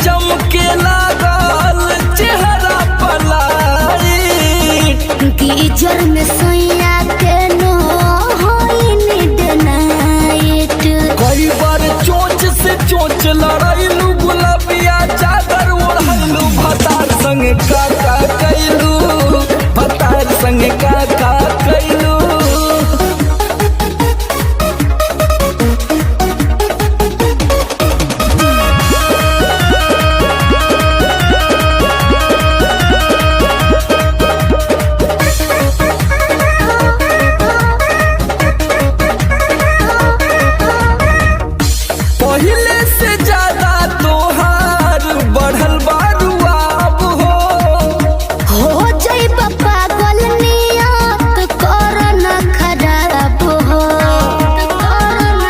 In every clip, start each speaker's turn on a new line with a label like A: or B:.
A: चमके लागल चेहरा पलाई
B: कीचड़ में सोया के नो होई नीड नाइट।
A: कई बार चोंच से चोंच लड़ाइलू गुलाबिया चादर ओढ़लू भतार संगे काका कैलू भतार संगे काका कैलू। पहले से ज्यादा तोहार बढ़ल बारुआब
B: हो जाइब पागल नियत कर न खराब हो।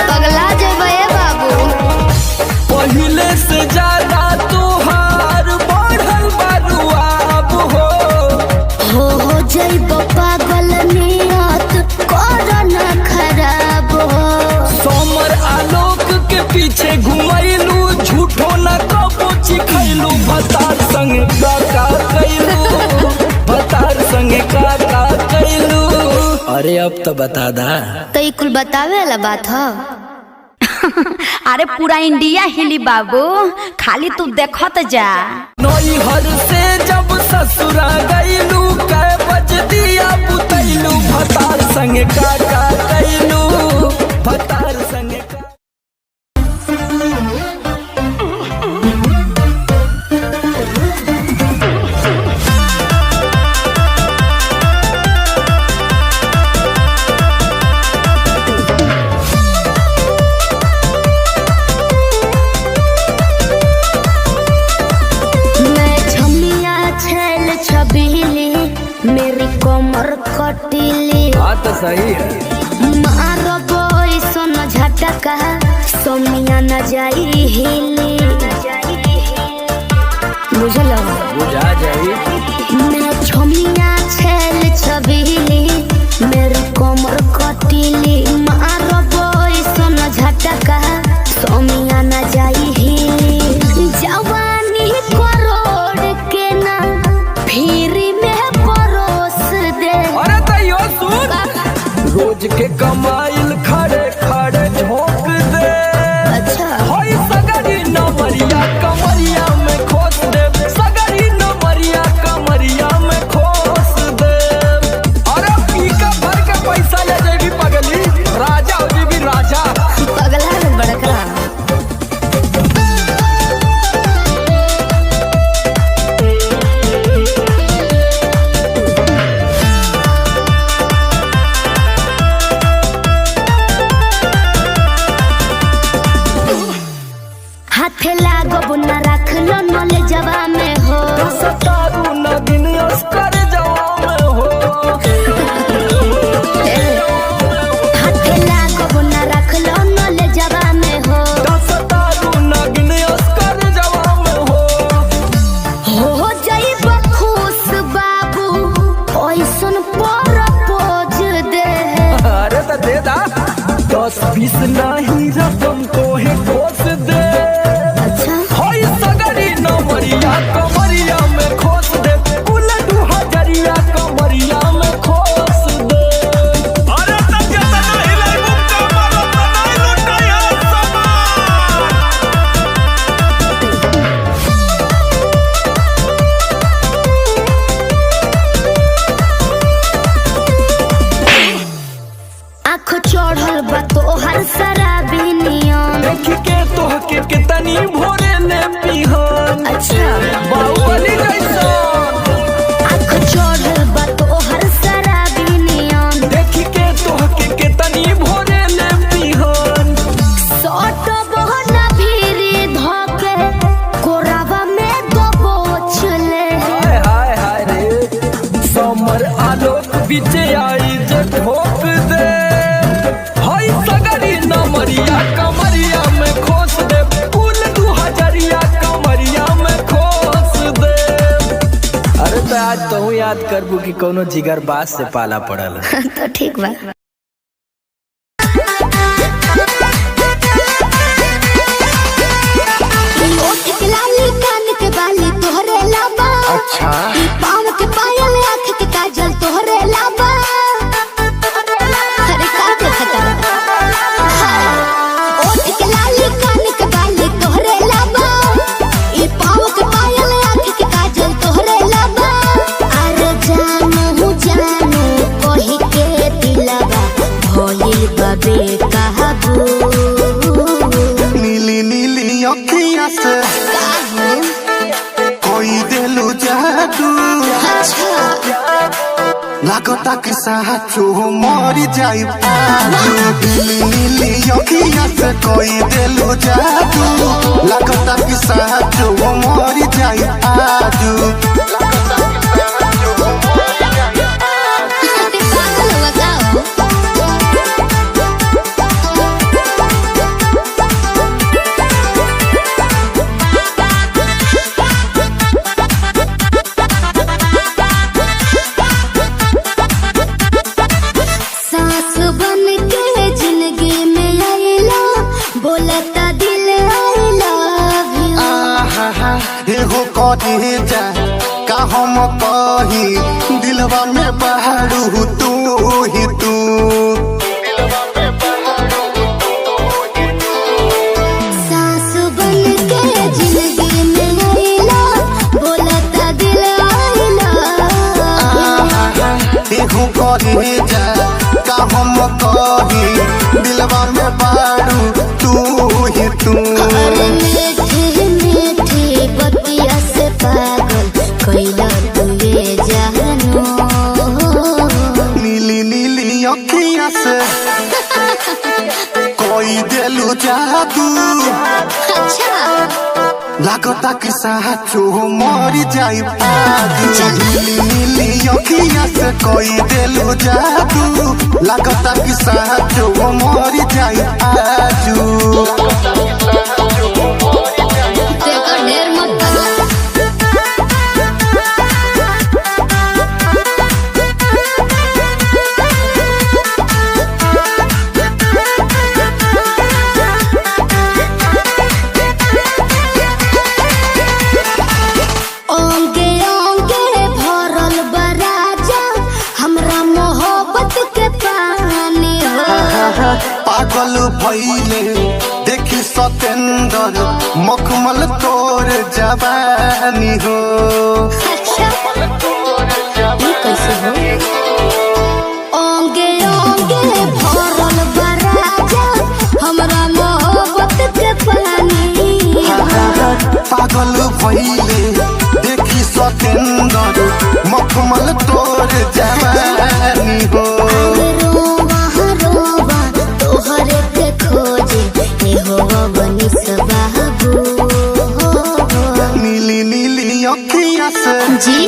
B: पगला जाइब ए बाबू।
A: पहले से ज्यादा तोहार बढ़ल बारुआब
B: हो जाइब पागल नियत कर न खराब हो।
A: समर आलोक के पीछे घुमैलू झूठो न कबो चिखैलू भतार संगे काका कैलू भतार संगे काका कैलू। अरे अब तो बता दा।
B: तो ई कुल बतावे वाला बात हो।
C: अरे पूरा इंडिया हिली बाबू, खाली तू देखत जा।
A: नैहर से जब ससुरा गईलू कै बज दिया बुतैलू भतार संगे काका कैलू भतार संगे का।
B: मैं छमिया छेल छबीली मेरी कमर कटीली।
A: बात सही है।
B: मारो बोई सोन झटका सोमिया न जाई हिली। बुझलो
A: बुझा जाई।
B: मैं छमिया छेल छबीली मेरी कमर कटीली। मारो बोई सोन झटका सोमिया न जाई हिली। जवानी करोड़ के ना फिरी में परोस दे।
A: अरे तैयो सुन रोज के कमाइल खड़े खड़े झोंक दे।
B: अच्छा
A: होई सगरी नमरिया कमरिया में खोस दे सगरी नमरिया कमरिया में खोस दे। अरे पीका भर के पैसा ले जेबी पगली राजा हो जेबी राजा।
B: पगला है बड़का। हाथे लागो न रख लो नले जवा में हो।
A: सतारू नगिन अस्कर जवा में हो।
B: हाथे लागो न रख लो नले जवा में हो।
A: सतारू नगिन अस्कर जवा में
B: हो जाइब खुश बाबू ओइसन पर पोज दे।
A: अरे तो दे दा 10-20 नहीं रकम को है खोस दे।
B: अच्छा
A: होई सगरी नमरिया कमरिया में खोस दे कुल 2000 कमरिया में खोस दे। अरे तब जतना हिलाई मुक्का मारो तनाई लुटाया
B: आँख चढ़ल बा तोहर शराबी नियम।
A: देख के तोहके कितनी भोरे ले पिहन।
B: अच्छा
A: बाहुबली जैसा
B: आँख चढ़ल बा तोहर शराबी नियम।
A: देख के तोहके कितनी भोरे ले पिहन।
B: सट बहना भीरी धोके कोरावा में दबोच ले।
A: हाय हाय हाय रे समर आलोक बीचे आई जे ठोक दे। हाय सगरी नमरिया कमरिया में खोस दे कुल 2000 कमरिया में खोस दे। अरे तो आज तो याद करबू कि कोनो जिगर बास से पाला पड़ल।
B: तो ठीक बा। लाली
D: अच्छा
B: पाँव के पायल आँख के काजल तोहरे लाबा। अरे का देखता ओठ के लाली कान के बाली तोहरे लाबा। ई पाँव के पायल आँख के काजल तोहरे लाबा। अरे जानू जानू कही के दिलवा भइल बबे कहबू।
D: नीली नीली अखियाँ से कोई दिलु जादू। लागता कि साचो मरी जाई आजू। नीली नीली अखियाँ से कोई दिलु जादू। लागता कि साचो मरी जाई आजू।
B: सांस बन के जिंदगी में आइला बोलता दिल I love you।
D: आहा एगो कहे जा का हम कही दिलवा में बहारू तू ही तू।
B: सांस बन के जिंदगी में आइला बोलता दिल I love you।
D: एगो कहे जा का हम कही दिलवा में बहारू तू ही तू।
B: अरे मीठी मीठी बतिया से पागल कैला तुए जानू।
D: नीली नीली अखियाँ से कोई दिलु जादू।
B: अच्छा
D: लागता कि साचो मरी जाई आजू। नीली नीली अखियाँ से कोई दिलु जादू। लागता कि साचो मरी जाई आजू।
B: देखो ढेर मत ओंगे ओंगे भरल बराजा हमरा मोहब्बत के पानी हो।
D: पागल भइले देखी सतेंदर मखमल तोर जवानी हो।
B: अच्छा ये कैसे हो? ओंगे ओंगे भरल बराजा हमरा मोहब्बत के पानी हो।
D: पागल भइले देखी सतेंदर मखमल तोर जवानी हो।
B: रोवा रोवा तोहरे के खोजे ए होवा बनी सबाबू।
D: नीली नीली अखियाँ से
B: जी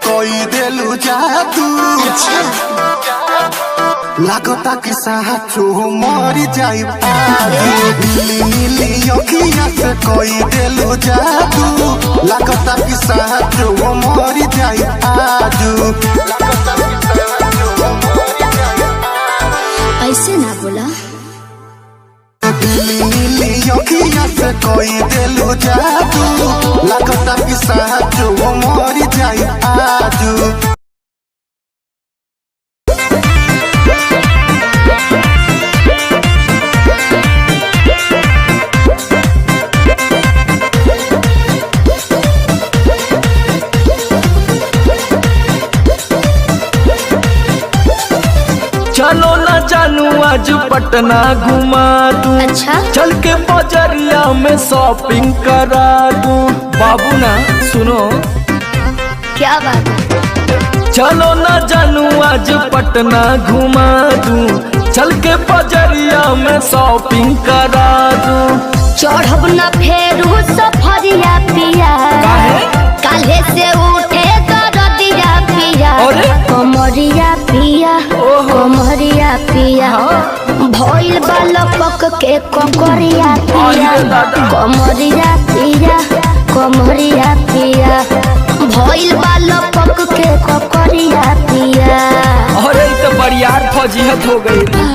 D: कोई दिलु जादू।
B: अच्छा
D: लागता कि साचो मरी जाई आजू। नीली नीली अखियाँ से कोई दिलु जादू। लागता कि साचो मरी जाई आजू।
B: ऐसे ना बोला।
D: नीली नीली अखियाँ से कोई दिलु जादू। लागता कि साचो मरी जाई आजू।
A: चलो ना जानू आज पटना घुमा दूं।
B: अच्छा
A: चल के बजरिया में शॉपिंग करा दूं। बाबू ना सुनो
B: क्या बात है?
A: चलो ना जानू आज पटना घुमा दूं। चल के बजरिया में शॉपिंग करा दूं।
B: चढ़ब न फेरू सफरिया पिया।
A: काहे?
B: काल्हे से उठे दरदिया पिया।
A: अरे?
B: कमरिया पिया
A: ओहो।
B: कमरिया पिया भइल बालक के ककरिया पिया।
A: अरे दादा।
B: कमरिया पिया कमरिया पिया भइल बालक के ककरिया पिया।
A: अरे ई तो बरियार फजीहत हो गई।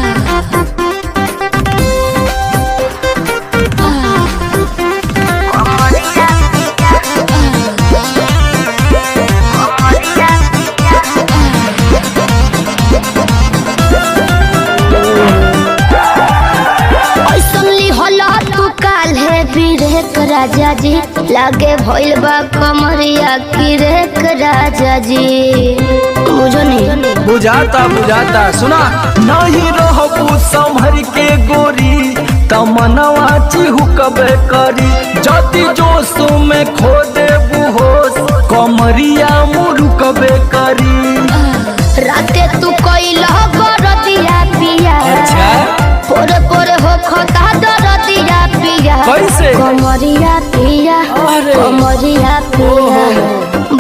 B: की रेख राजा जी, लागे भइल बा कमरिया की रेख राजा जी। बुझो नहीं
A: बुझाता बुझाता सुना नहीं रहबू संभर के गोरी तमनवा चिहुकबे करी जति जोश में खो देबू होश कमरिया मुरुकबे करी।
B: राते तू कइला गरतिया पिया,
A: अच्छा
B: पोरे पोरे हो खता दरतिया पिया,
A: कैसे
B: कमरिया पिया कमरिया पिया,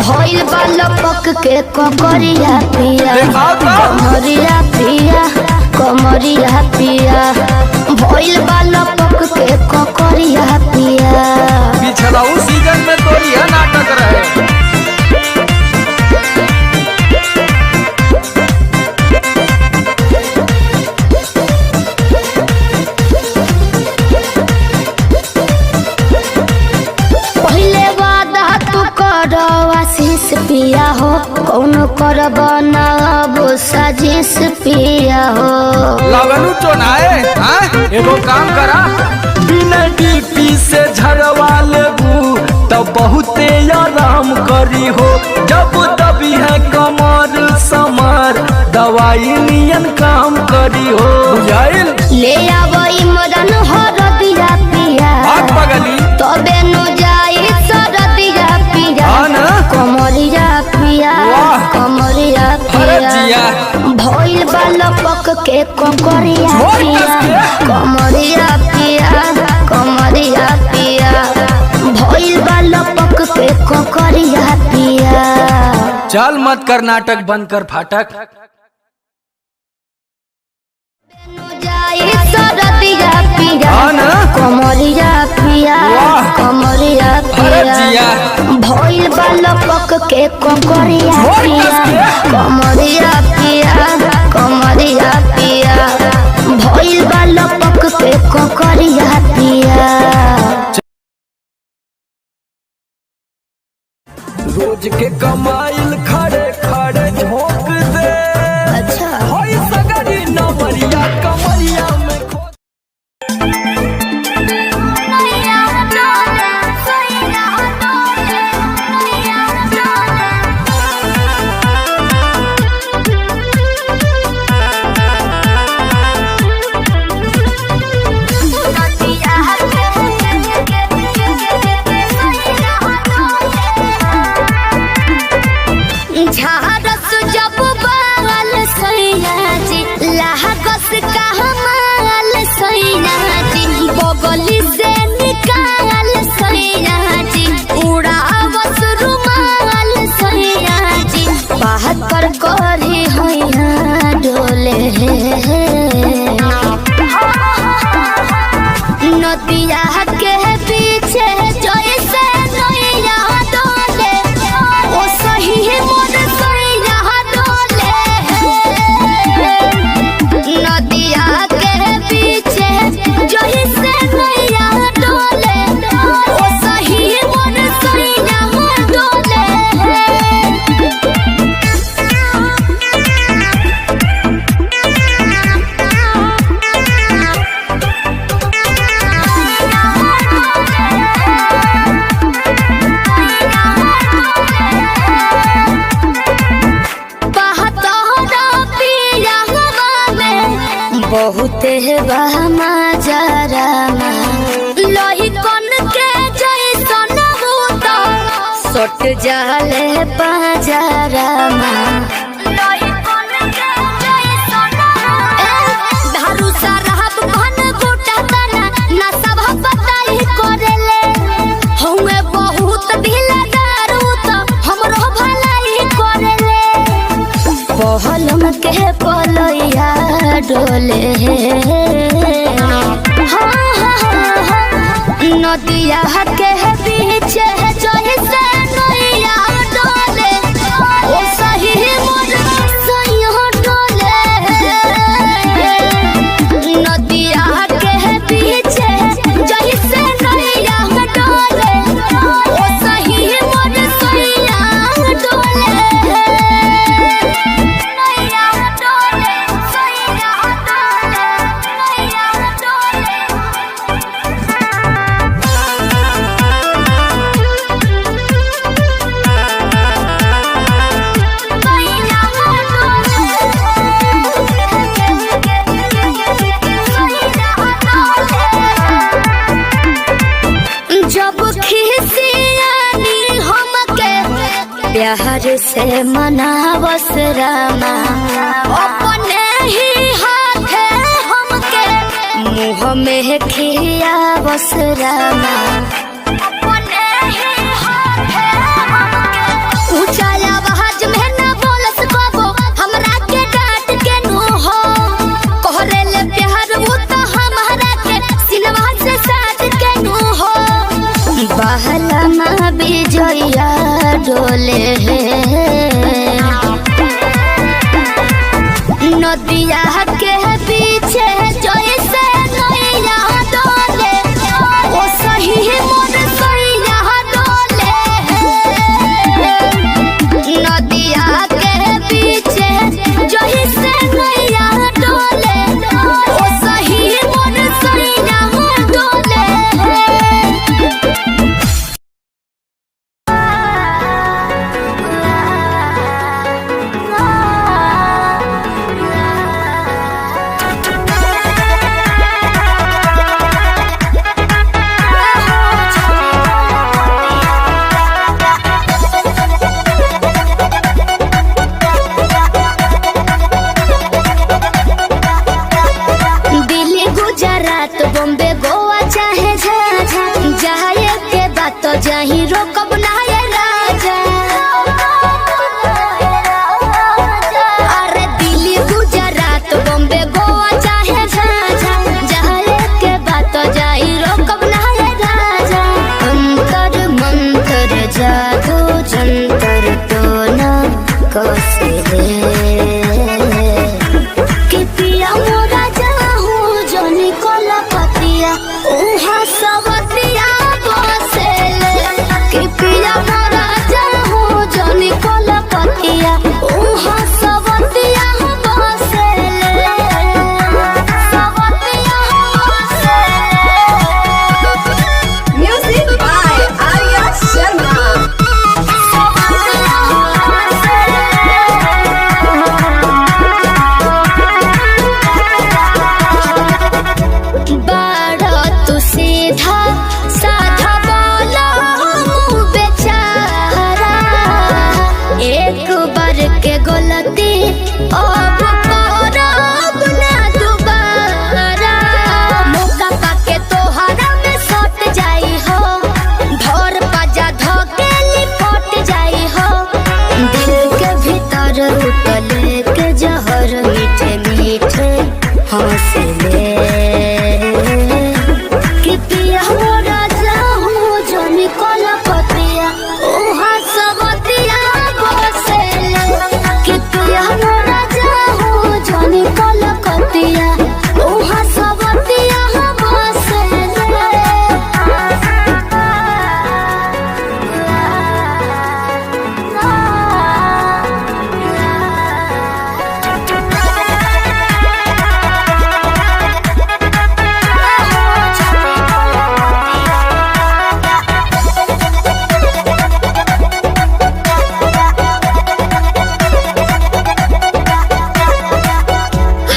B: भइल बा लपक के ककरिया पिया, कमरिया पिया कमरिया पिया, भइल बा लपक के ककरिया पिया।
A: पिछला उस सीजन में तो यह नाटक रहे।
B: पहले वादा तू कर आशीष पिया हो, कौन कर बनाब साजिश पिया हो।
A: लगनू चोनाए एगो काम करा बिना डीपी से झरवा लेबू तब बहुते आराम करी हो जब दबी है कमर समर दवाई नियन काम करी हो बुझाइल।
B: ले आवई मदन हरदिया पिया,
A: आग पगली
B: तबे नु जाई सरदिया पिया, कमरिया पिया कमरिया पिया, भइल बा लपक के ककरिया पिया, कमरिया पिया कमरिया पिया, भइल बा लपक के ककरिया पिया।
A: चल मत कर नाटक बंद कर फाटक।
B: जाई सरदिया पिया, कमरिया पिया कमरिया पिया, भइल बा लपक के ककरिया पिया, कमरिया पिया कमरिया पिया, भइल बा लपक के ककरिया पिया।
A: रोज के कमाइल खड़े खड़े झोंक दे।
B: अच्छा
A: होई सगरी नमरिया कमरिया में खो
B: झारस जब बाल सैया जी, लाहकस का हमाल सैया जी, बगली से निकाल सैया जी, उड़ावस रुमाल सैया जी, बात कर करी हैया डोले नदिया के पीछे जैसे नैया डोले, ओ सही मोर सैया डोले, नदिया के पीछे जैसे नैया डोले, ओ सही मोर सैया डोले। बहुते बहमा जरा लोही कन के जैसन होता सट जाले पाजरा लोही कन के जैसन धारू सरहब घन गोटा तना ना सब बताई करेले हमें बहुत ढीला दारू तो हमरो भलाई करेले पहलम के पलैया डोले नदिया के पीछे जैसे नैया डोले, ओ सही मोर सैया डोले, नदिया के पीछे जैसे नैया डोले, ओ सही मोर सैया डोले, नैया डोले सैया डोले, नैया डोले। प्यार से मनावस रामा अपने ही हाथे हमके मुँह में खियावस रामा अपने ही हाथे हमके ऊंचा आवाज में ना बोलस बाबू हमरा के डांट के नु हो कोहरे ले प्यार वो तो हमारा के सिनवा से साथ के नु हो बहला माँ बिजया डोले नदिया के पीछे जैसे नैया डोले ओ सही मोर सैया डोले नदिया के पीछे जैसे नैया डोले ओ सही मोर सैया डोले दिल्ली गुजरात बॉम्बे गोवा चाहे झाझा जाए के बात तो जाही रोकब ना ये राजा अरे दिल्ली गुजरात बॉम्बे गोवा चाहे झाझा जाए के बात तो जाही रोकब ना ये राजा अंतर मंतर जादू जंतर तो ना कसे दे कि पिया मोरा जाहू जोनी कोला पतिया उहा सवतिया बसेले कि पिया मोरा जाहू जोनी कोला पतिया उहा सवतिया बसेले सवतिया बसेले म्यूजिक बाय आर्या शर्मा बाड़ा तू सीधा साधा बोला बेचारा एक बार के गलती अब करब ना दोबारा मौका पाके तोहरा में सट जाई हो भोर पाजा धोके लिपट जाई हो दिल के भीतर उतले के जहर मीठे मीठे हौसले कि पिया मोरा जाहू जोनी कोला पतिया उहा सवतिया बसेले कि पिया मोरा जाहू जोनी कोला पतिया उहा सवतिया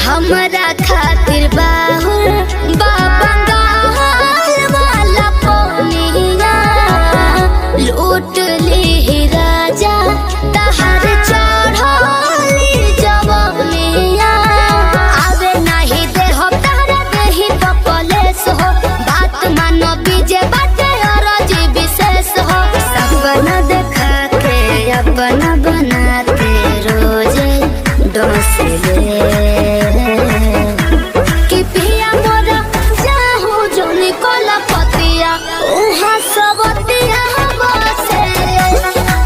B: हमरा खातिर बाहुर बाबा गाल वाला पोनिया लूट ली राजा तहर चढ़ली जवनिया आवे नहीं दे हो तारा देही तो कलेस हो बात मानो बीजे बाटे अरज विशेष हो सपना देखा के अपना बनाते रोजे डोसले कि पिया मोरा जाहू जोनी कोला पतिया उहा सवतिया बसेले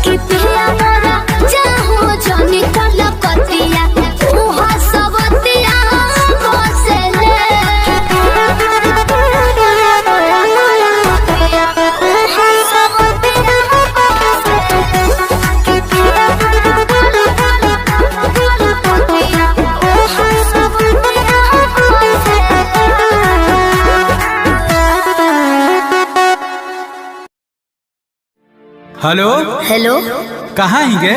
B: कि पिया मोरा जाहू जोनी कोला पतिया उहा सवतिया बसेले उहा सवतिया
E: हेलो
B: हेलो
E: कहाँ ही गे?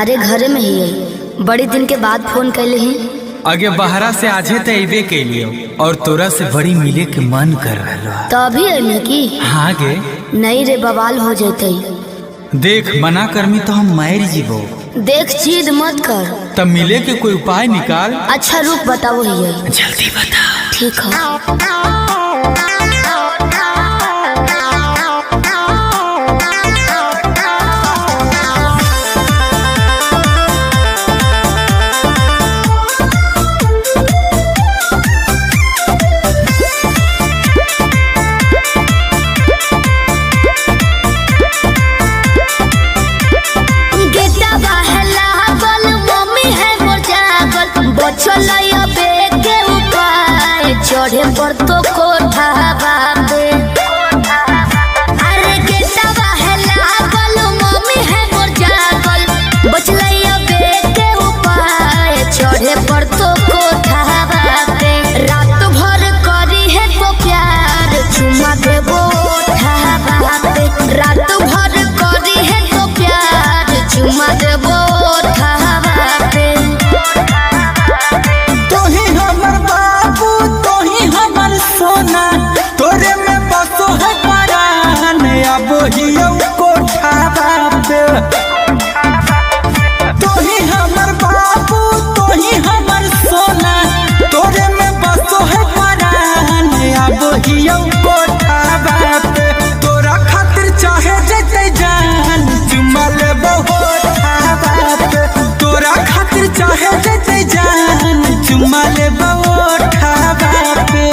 B: अरे घरे में ही है बड़ी दिन के बाद फोन कैले ही
E: आगे बहरा से आजे तो अबे के लिए और तोरा से बड़ी मिले के मन कर रहा
B: तो अभी अइले की
E: हाँ गे
B: नहीं रे बवाल हो जैते
E: देख मना करमी तो हम मार जीवो।
B: देख जिद मत कर।
E: तब मिले के कोई उपाय निकाल।
B: अच्छा रुक बताओ ये।
E: जल्दी बता।
B: ठीक है। चढ़े पर तो कोठा बाबे अरे गेटवा है लागल मम्मी है मोर जागल बचलैया बेटे उपाय चढ़े पर तो कोठा बाबे रात भर करी है तो प्यार चुमा देबो ओठा बाबे रात भर करी है तो प्यार चुमा देबो ओठा बाबे
A: सोना तोरे में बसो है परान अब हियो कोठा बाबे तोही हमर बाबू तोही हमर सोना तोरे में बसो है परान अब हियो कोठा बाबे तोरा खातिर चाहे जते जान चुमा लेबो ओठा बाबे तोरा खातिर चाहे जते जान चुमा लेबो ओठा बाबे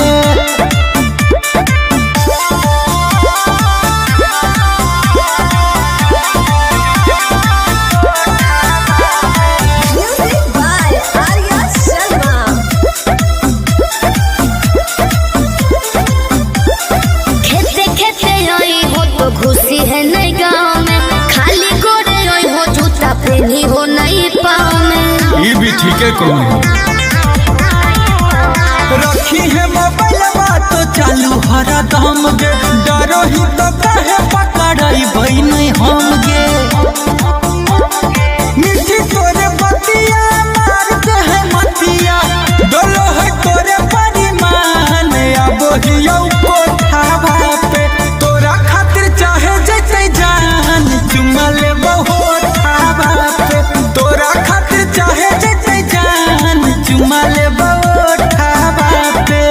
B: खुशी है नहीं गाँव में खाली गोरे हो जूता पहनी हो नहीं पाँव में
E: ये भी ठीक है कौन
A: रखी है मोबाइल तो चालू हरा दम गे डरो ही तो कहे पकड़ाई भाई नहीं हम गे मिठी तोरे बतिया मारते है मतिया डोलो है तोरे परिमान अब हियो कोठा बापे तोरा खातिर चाहे जते जान चुमा लेबो ओठा बापे तोरा खातिर चाहे जते जान चुमा लेबो ओठा बापे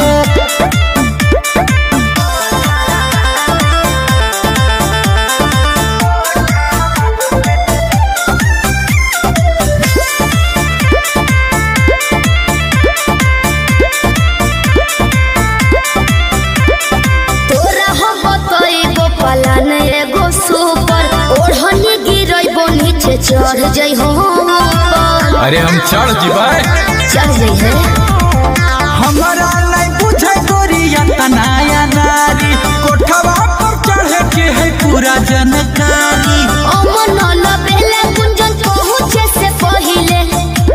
B: चढ़ जाइ हो
E: अरे हम चढ़ जीवाए
B: चढ़ जाइ है
A: हमारा नहीं बुझे गोरिया तनाया नारी कोठवा पर चढ़े के है पूरा जानकारी
B: अमन लबेले गुंजन पहुंचे से पहिले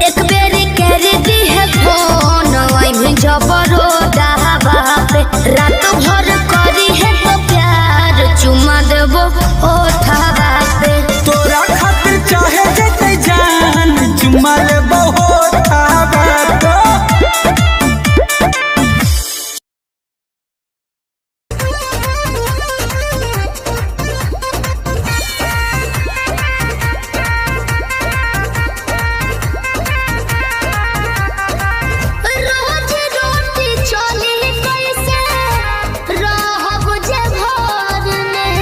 B: एक बेरी कर दी है फोन आई भी जबरो दावा पे रात भर करी है तो प्यार चुमा देबो ओठा पे
A: तोरा खातिर चाहे जते जान चुमा लेबो ओठा बाबे
B: रोज रोटी चली कैसे रहब जे घर में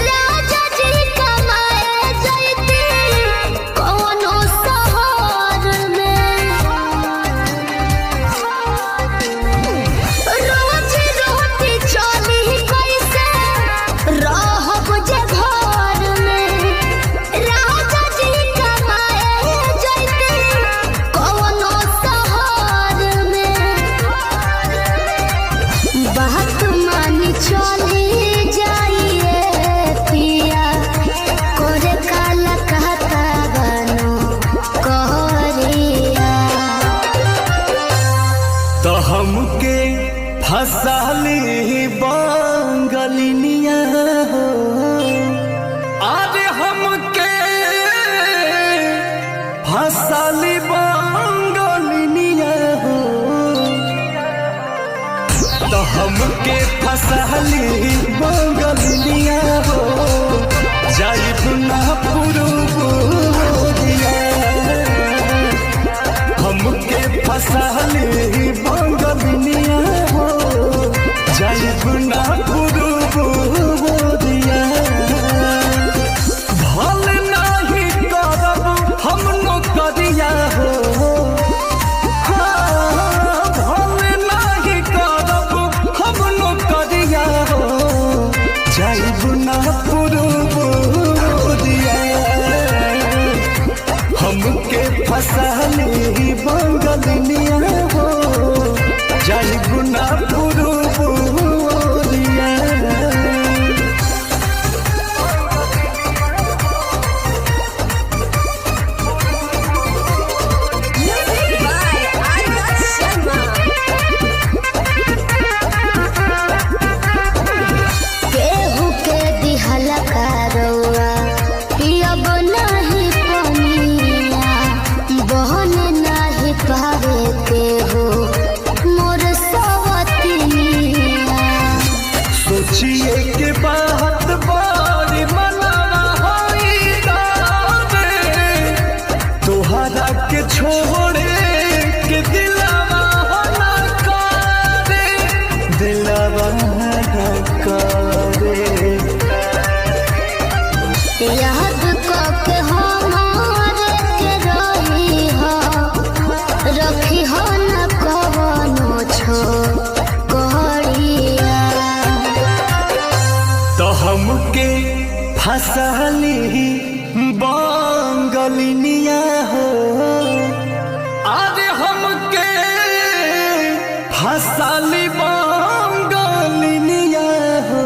B: राजा जी कमाए जैती कौनो शहर में रोज रोटी चली कैसे रहब जे घर में राजा जी कमाए जैती कौनो शहर में बात मानी चली जाइए पिया कोरे काला कहता बनो कहरिया
A: तो हमके फसाली बांगलिनिया हो अरे हमके फसाली बांगलिनिया हो तो हमके फसाली बांगलिनिया हो जाइब फसाली बंगलिनिया हो जाइब ना पुरुबोरिया भल नहीं करब हम नौकरिया हो भल नहीं करब हम नौकरिया हो जाइब ना पुरुबोरिया हमके फसाली बंगलिनिया हो जाइब ना पुरुबोरिया
B: केहू के दिहल करौआ पियब नाही पनिया बहन नाही पावे केहू मोर सवतिनिया
A: सोचिए के बात बारी मनावा होई दावे तोहरा के छोड़े के दिलावा ना करे दिलावा ना करे
B: याद के हमारे के रही हो रखी हो न कवनो छोकरिया
A: तो हमके फसाली बंगलिनिया हो अरे हमके फसाली बंगलिनिया हो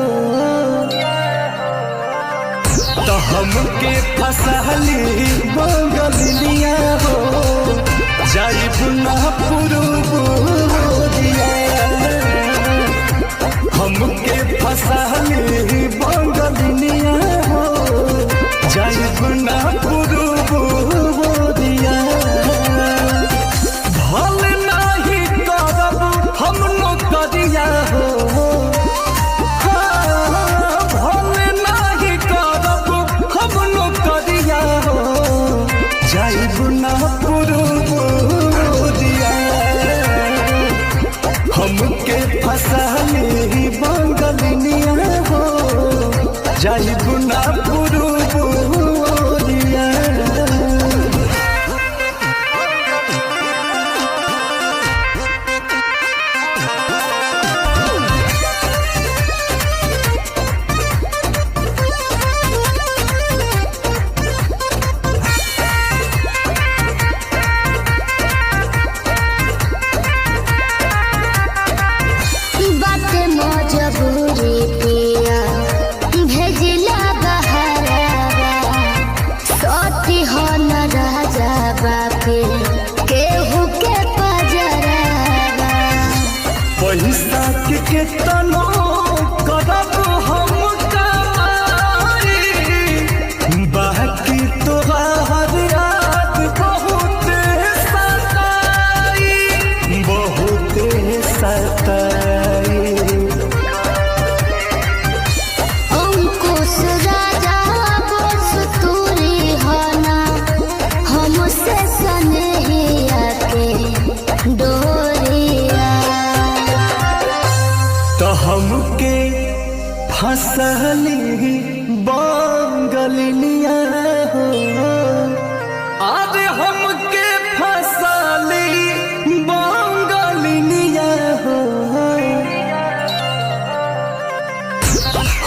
A: तो हमके फसाली बंगलिनिया हो जाइब ना पुरुबोरिया हमके फसाली बंगलिनिया हो जाइब ना पुरुबोरिया भल नहीं करब हम नौकरिया हो भल नहीं करब हम नौकरिया हो जाइब ना पुरुबोरिया हमके फसाली बंगलिनिया हो जाइब ना पुरुबोरिया
B: बाटे मजबूरी पिया भेजिला बहरावा सती हो न राजा बापे केहू के पजरावा
A: पैसा के केतनो करब हम कमाई बाकी तोहार याद बहुत सताई बहुत सताई
B: अंकुश राजा बस तूरी होना हमसे सनेहिया के डोरिया
A: तो हमके फसली बंगलिनिया हो अरे हमके फसली बंगलिनिया हो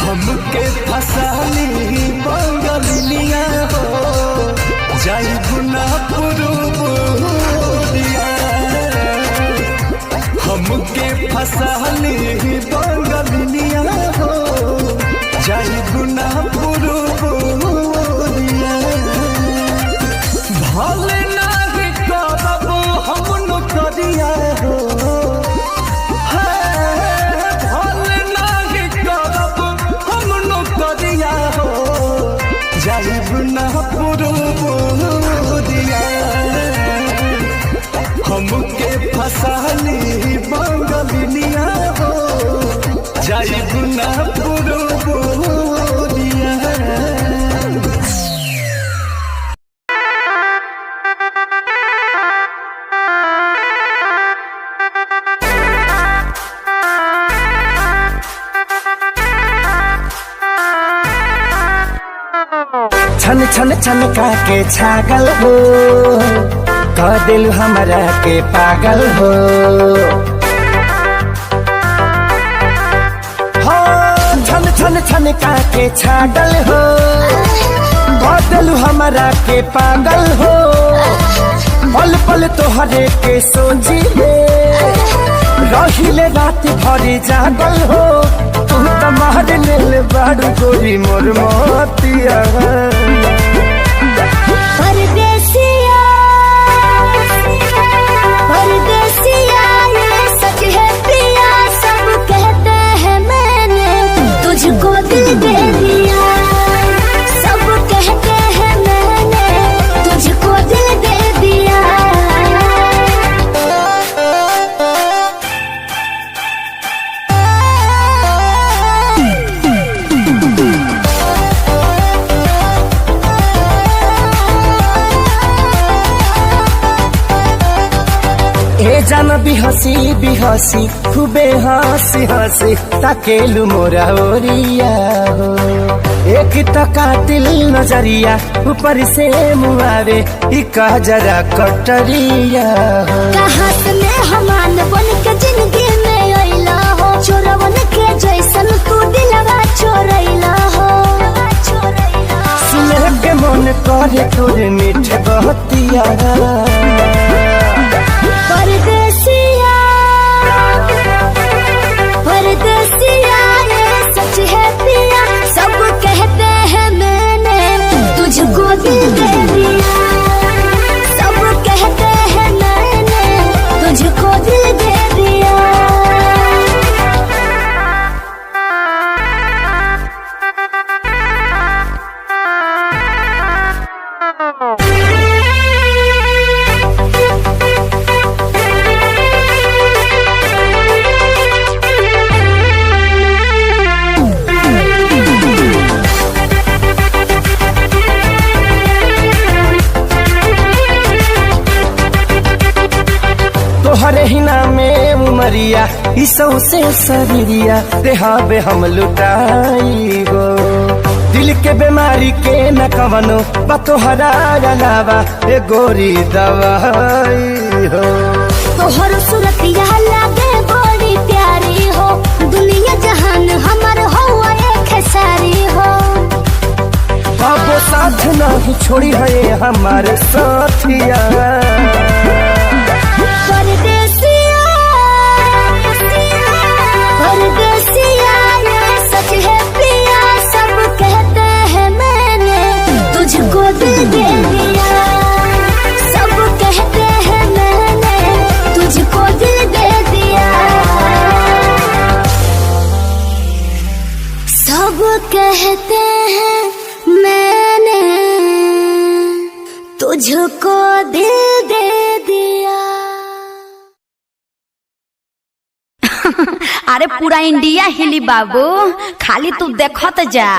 A: हमके फसली बंगलिनिया हो जाइब ना पुरुबोरिया हमके फसाली बंगलिनिया हो जाइब ना पुरुबोरिया भल नहीं करब हम नौकरिया हो भल नहीं करब हम नौकरिया हो जाइब ना पुरुबोरिया हमके फसाली बंगलिनिया हो जाइब ना पुरुबोरिया
F: छन छन छनका के छागल हो, कह दिल हमरा के पागल हो। छन छन छनका के छागल हो, कह दिल हमरा के पागल हो। पल पल तोहरे के सोची रहिले रात भरी जागल हो। तू तो मार लेल बाड़ू गोरी मोर मोतिया।
B: परदेसिया परदेसिया ये सच है पिया, सब कहते हैं मैंने तुझको दिल दे दिया। सब कहते हैं मैंने तुझको दिल दे दिया।
F: ए जान बिहसी खूबे हंसी हंसी ताकेलु मोरा ओरिया हो। एक तो कातिल नजरिया ऊपर से मुआरे इका जरा कटरिया हो।
B: कहाँ से मैं हमान बन के जिंदगी में अइला हो, चोरवन के जैसन तू दिलवा चोरैला हो।
F: सुने के मन करे तोरे मीठ बहतिया।
B: परदेसिया परदेसिया ये सच है पिया, सब कहते हैं मैंने तुझको दिल दे दिया। सब कहते हैं मैंने तुझको दिल दे दिया।
F: तोहरे ही नामे उमरिया इसौ से शरीरिया देहाबे हम लुटाई गो। दिल के बीमारी के न कवनो बतोहरा अलावा ए गोरी दवाई हो।
B: तोहर सूरतिया लागे बड़ी प्यारी हो, दुनिया जहान हमर हो एक सारी हो।
F: अब साथ नहीं छोड़ी है हमारे साथिया।
B: परदेसिया परदेसिया ये सच है पिया, सब कहते हैं मैंने तुझको दिल दे दिया। सब कहते हैं मैंने तुझको दिल दे दिया। सब कहते हैं मैंने तुझको दिल दे दिया।
C: अरे पूरा इंडिया हिली बाबू, खाली तू देखत जा।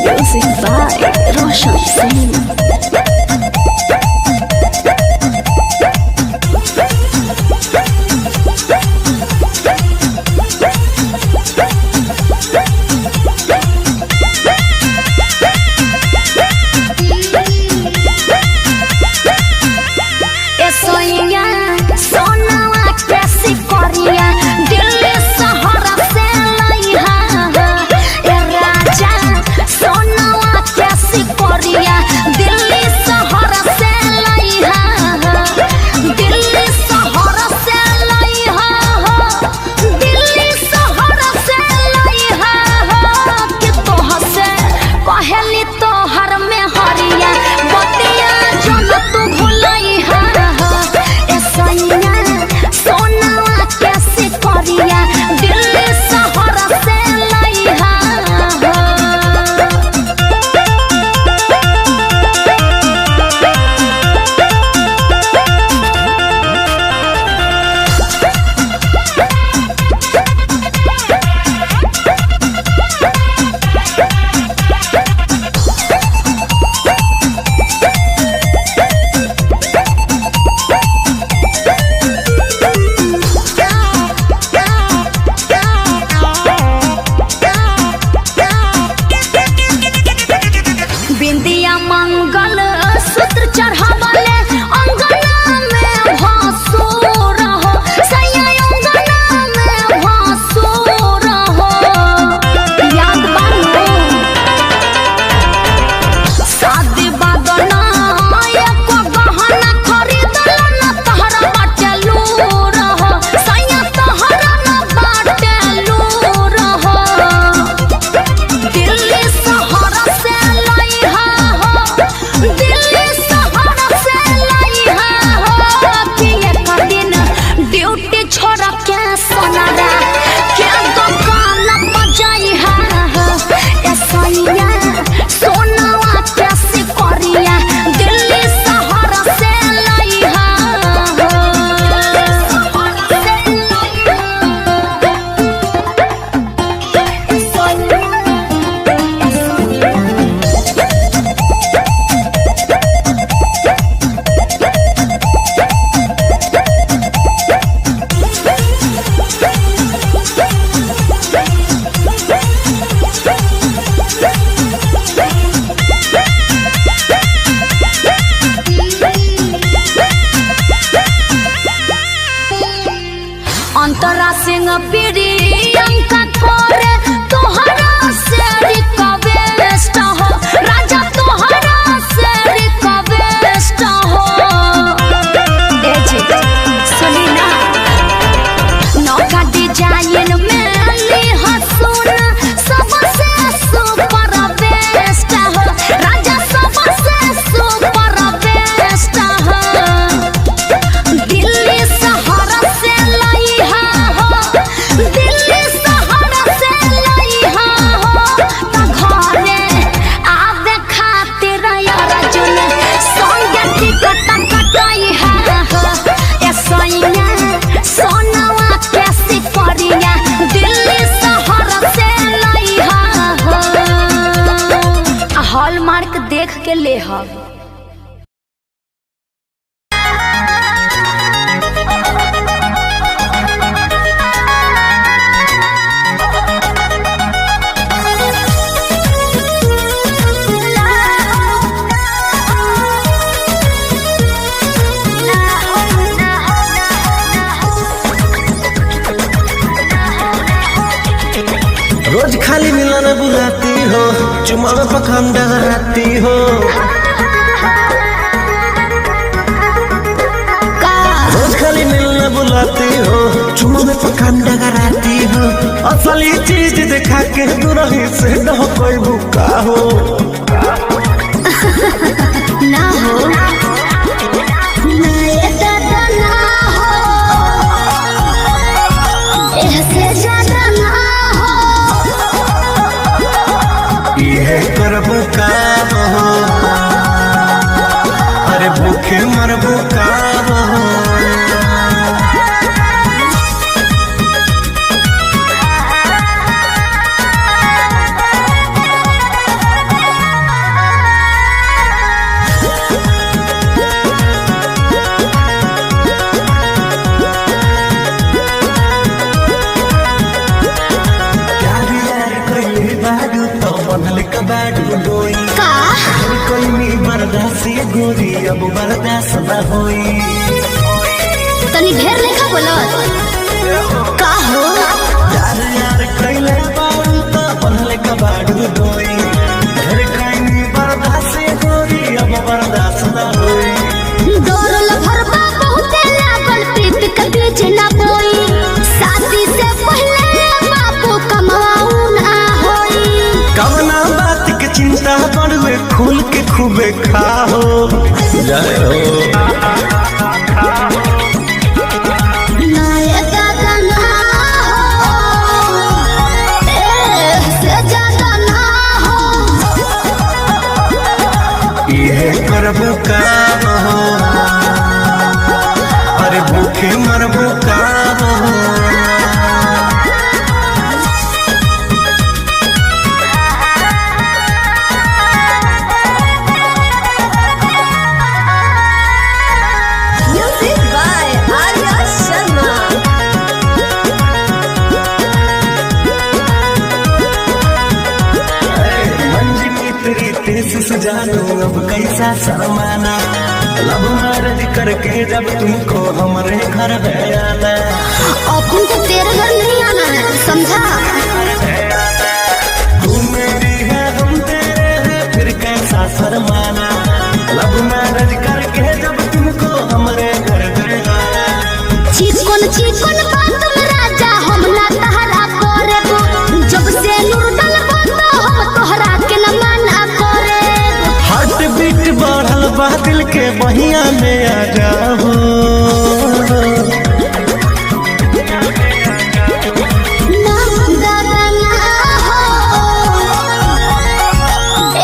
B: Music by Roshan Singh। Singh Priyanka करे तोहरा से रिक्वेस्ट हो राजा तोहरा से रिक्वेस्ट हो ए जी सुनी ना नौका डिजाइन में ली हसून सबसे सुपर बेस्ट हो राजा सबसे सुपर बेस्ट हो दिल्ली शहर से लाई हो दिल्ली शहर से लाई हो त घरे आवे खातिर यार जुन संगे टिकट कटाई हो ए सैया सोनवा कैसी परिया दिल्ली शहर से लाई हो हॉलमार्क देख के ले हो
F: रोज खाली मिलने बुलाती हो चुमा में पखान डगराती हो रोज खाली मिलने बुलाती हो चुमा में पखान डगराती हो असली चीज दिखा के दूरही से न हो कोई भूखा हो
B: ना हो ना ये दादा ना हो ऐसे ज्यादा ना हो
F: ये करब काम हो अरे भूखे मरबो काम हो गोरी अब बर्दाश्त न होई
B: तनी ढेर लेखा बोलत का हो
F: यार यार कइले बारू त बनले कबाड़ू दोई घर काइनी बर्दाश्त गोरी अब बर्दाश्त न होई
B: डोरल भरबा बहुते लागल प्रीत के बीच ना बोई शादी से पहले बापू कमाऊ ना होई
F: कवना बात के चिंता बड़वे खुल के खूबे खाओ जय हो
B: ना ये दादा ना हो से ज्यादा ना हो
F: ये करब काम हो अरे भूखे मरबो काम हो जानो अब कैसा शर्माना लब मैरिज करके जब तुमको हमारे घर है आना
B: अपन को तेरे घर नहीं आना है समझा
F: तू मेरी है हम तेरे हैं फिर कैसा शर्माना लब मैरिज करके जब तुमको हमारे घर है आना
B: चिकन चिकन बात में राजा हम ना तहरा करे जब से नूर डलबो तो हम तोहरा के न माना करे
F: हार्ट बीट बढ़ल बा दिल के बहिया में आ जाओ
B: ना दादा ना हो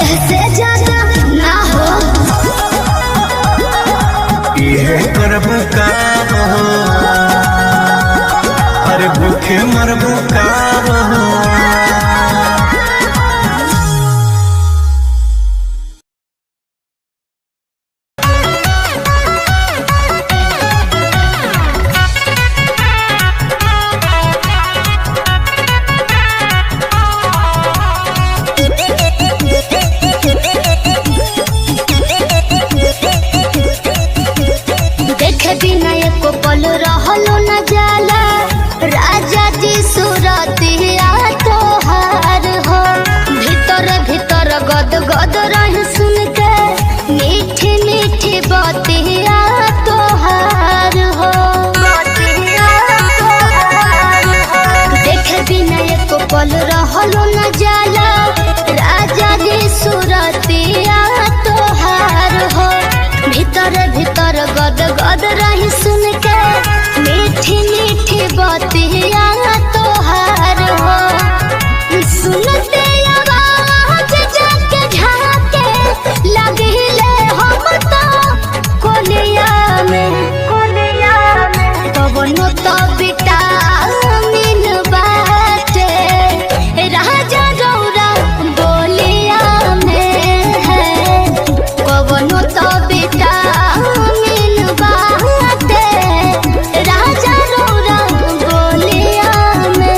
B: ऐसे ज्यादा ना हो
F: ये करब काम हो अरे भूखे मरबो काम हो
B: देखे बिना एको पल रहलो न जाला राजा सूरतिया तोहार हो भीतर भीतर गद गद रही सुन के मीठी मीठी बतिया तोहार हो देखे बिना एको पल रहलो न जाला राजा जी सूरतिया तोहार हो भीतर भीतर गद गद रही सुन के मीठी मीठी बतिया तोहार हो सुनते आवाज जाके झाके लगिले हम तो कोलिया में कवनो तो विटामिन बाटे राजा रौरा बोलिया में है कवनो तो विटामिन बाटे राजा रौरा बोलिया में।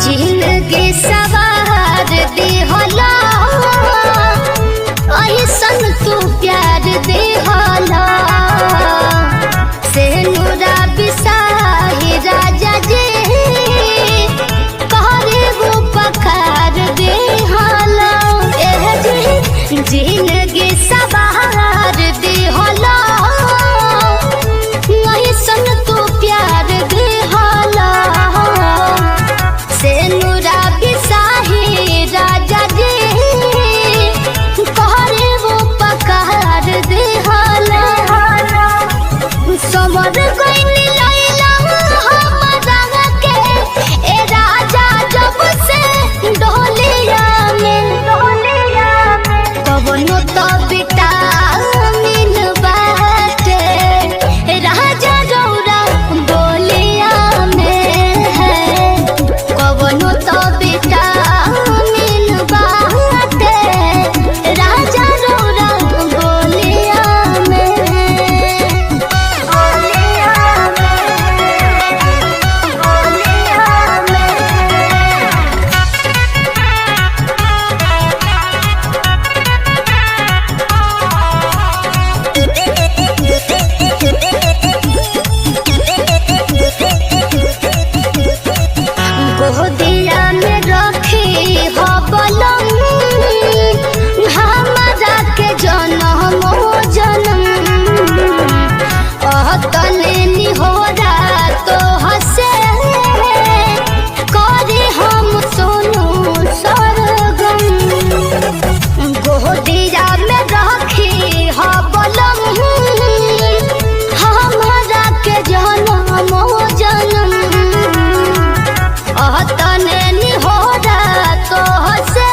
B: जिंदगी सवार दिहला ऐसन तू प्यार दिहला से नूरा बिसाही राजा जी करे वो पखार दिहला जिंदगी सवार दिहला ऐसन तू प्यार दिहला से नूरा बिसाही राजा जी करे वो पकार दिहला समर कोई लैला हमरा के ए राजा जब से डोलिया में कवनो तो विटामिन बाटे राजा रौरा बोलिया में है कवनो तो विटामिन बाटे राजा रौरा बोलिया गोदिया में रखी हो बलम हमरा के जनम जनम तने निहोरा तो हसे करे हम सोनू सरगम गोदिया में रखी हो बलम हमरा के जनम जनम तने निहोरा तो हसे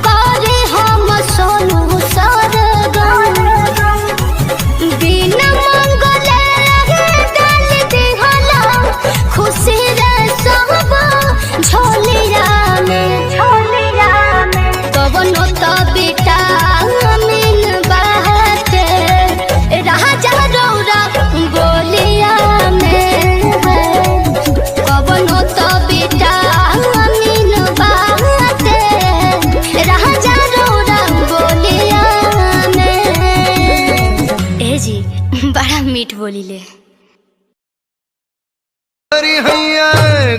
B: करे हम सोनू सरगम बिना मंगले डाल दिहला खुशी रे सब झोलिया में कवनो तो विटामिन बाटे राजा रौरा बोलिया में कवनो तो विटामिन बाटे राजा रौरा बोलिया में। ए जी बड़ा मीठ बोलीले
F: गोरी हैया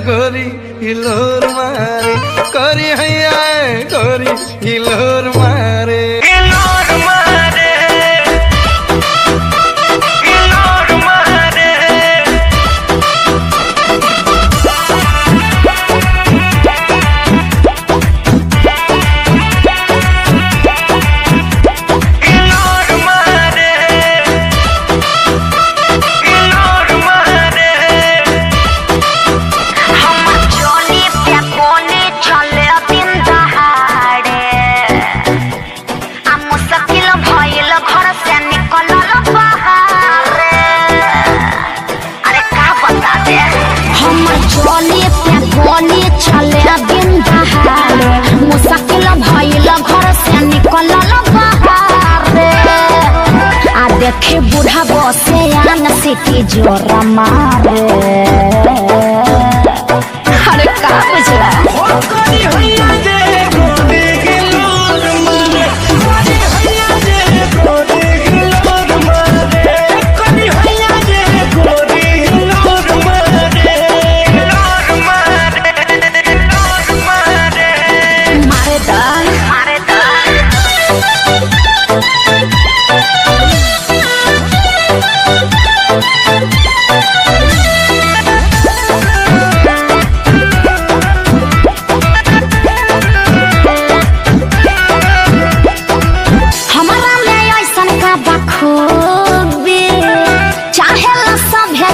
F: गोरी हिलोर मारे गोरी हैया गोरी हिलोर मारे
G: Johnny, Pia Cone, Chale, Pinta Hare.
B: देखे बूढ़ा बसे आन सिटी जोरा मारे अरे का बुझला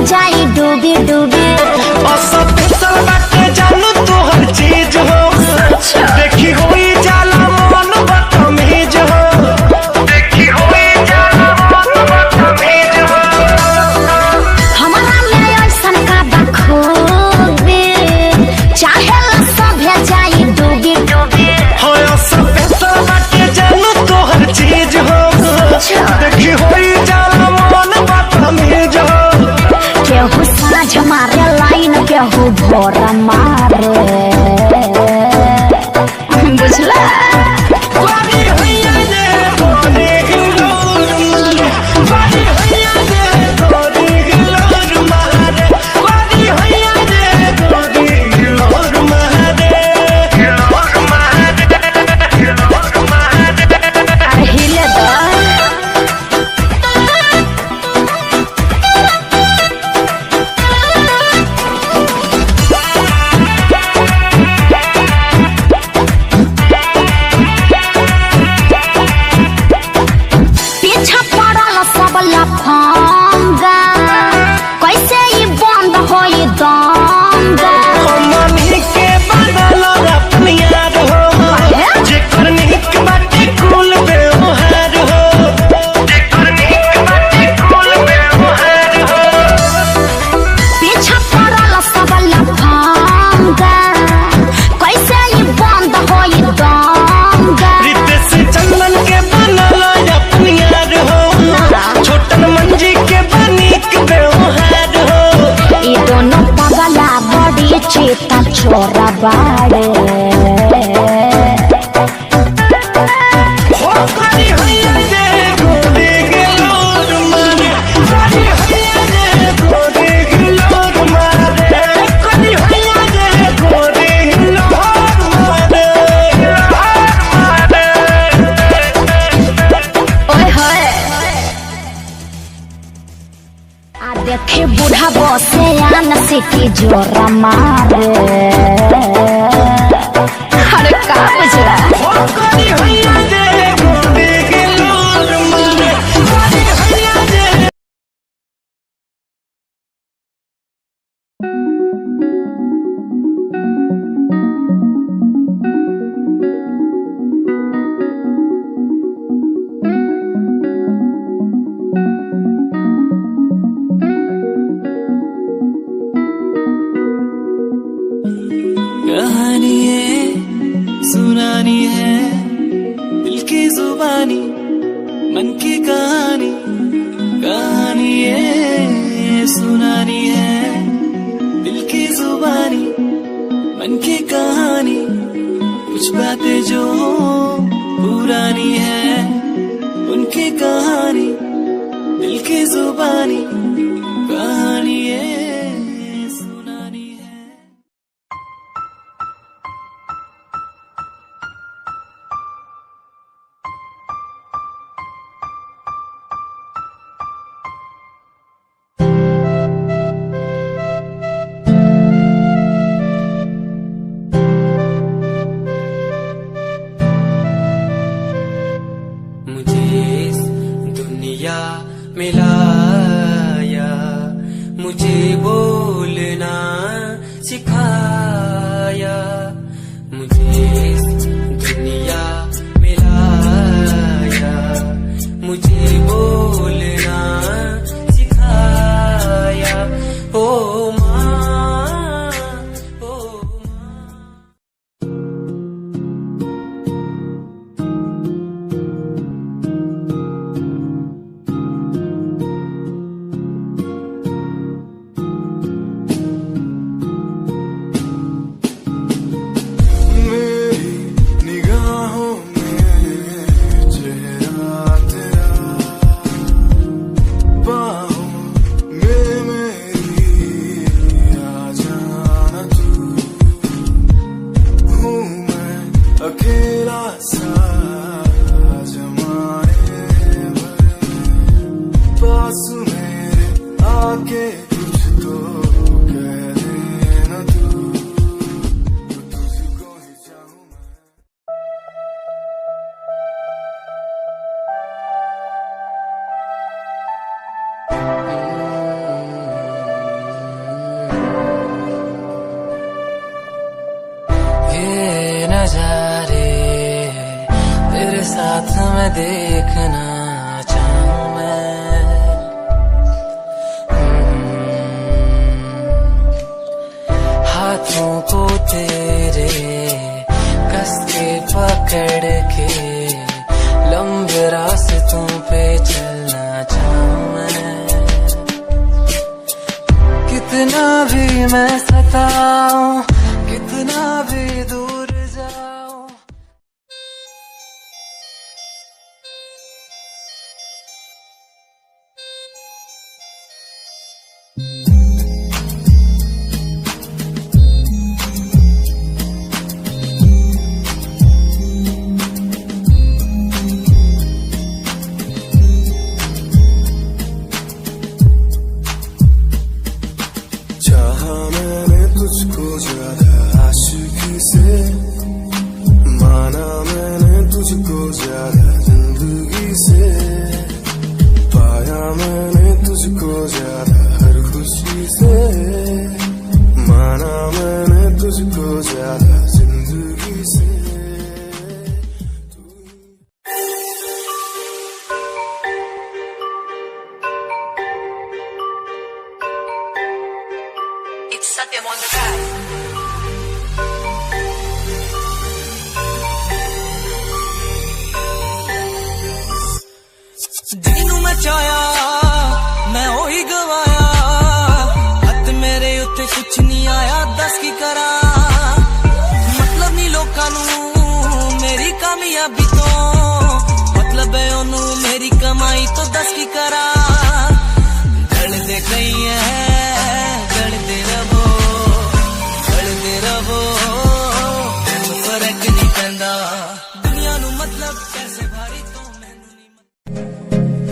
B: जाई डूबी डूबी
F: जानू तो हर चीज हो देखी हुई जाला मन बदतमीज हो देखी हुई जाला मन बदतमीज हो
B: हमारा में ऐसन का बखूबी चाहे सब जाई डूबी डूबी
F: हो सब बाटे जानू तो हर चीज हो देखी हुई जाला मन बदतमीज हो
B: केहू साँझ मारे लाइन केहू भोर मारे बुझला लफंगा कैसे ही बंद होई दंगा
F: मनी के बदल अपनी याद हो जेकर निक बाटे कुल व्यवहार हो जेकर निक बाटे कुल व्यवहार हो
B: पीछा पड़ल सब लफंगा कैसे ही बंद होई दंगा
F: रितेश चंदन के बनल अपनी याद हो छोटन मंजी के बनिक व्यवहार हो
B: ये दोनों पगला बड़ी चेता छोरा बाड़े देखे बूढ़ा बसे आन सिटी जोरा मारे अरे का बुझला
G: कहानी है सुनानी है दिल की जुबानी मन की कहानी कहानी है सुनानी है दिल की जुबानी मन की कहानी कुछ बातें जो पुरानी है उनकी कहानी दिल की जुबानी कहानी है सुनानी है। मिलाया मुझे बोलना सिखाया मुझे दुनिया मिलाया मुझे बोलना सिखाया ओ माँ ओ माँ। देखना चाहूं मैं। हाथों को तेरे कस के पकड़ के लंबे रास्तों पे चलना चाहूं मैं। कितना भी मैं सताऊं, कितना भी दूर जाऊं।
H: चाहा मैंने तुझको ज्यादा आशिकी से, माना मैंने तुझको ज्यादा जिंदगी से, पाया मैंने तुझको ज्यादा हर खुशी से, माना मैंने तुझको ज्यादा जिंदगी से।
G: ਜਿਹਨੂੰ ਮੈਂ ਚਾਹਿਆ ਮੈਂ ਉਹੀ ਗਵਾਇਆ, ਹੱਥ ਮੇਰੇ ਉੱਤੇ ਕੁਛ ਨਹੀਂ ਆਇਆ, ਦੱਸ ਕੀ ਕਰਾਂ। ਮਤਲਬ ਨਹੀਂ ਲੋਕਾਂ ਨੂੰ ਮੇਰੀ ਕਾਮਯਾਬੀ ਤੋਂ, ਮਤਲਬ ਹੈ ਉਹਨੂੰ ਮੇਰੀ ਕਮਾਈ ਤੋਂ, ਦੱਸ ਕੀ ਕਰਾਂ। ਗਲਦੇ ਕਈ ਐ ਗਲਦੇ ਰਵੋ, ਗਲਦੇ ਰਵੋ, ਫਰਕ ਨਹੀਂ ਪੈਂਦਾ ਦੁਨੀਆ ਨੂੰ, ਮਤਲਬ ਪੈਸੇ ਭਾਰੀ ਤੋਂ ਮੈਨੂੰ ਨਹੀਂ।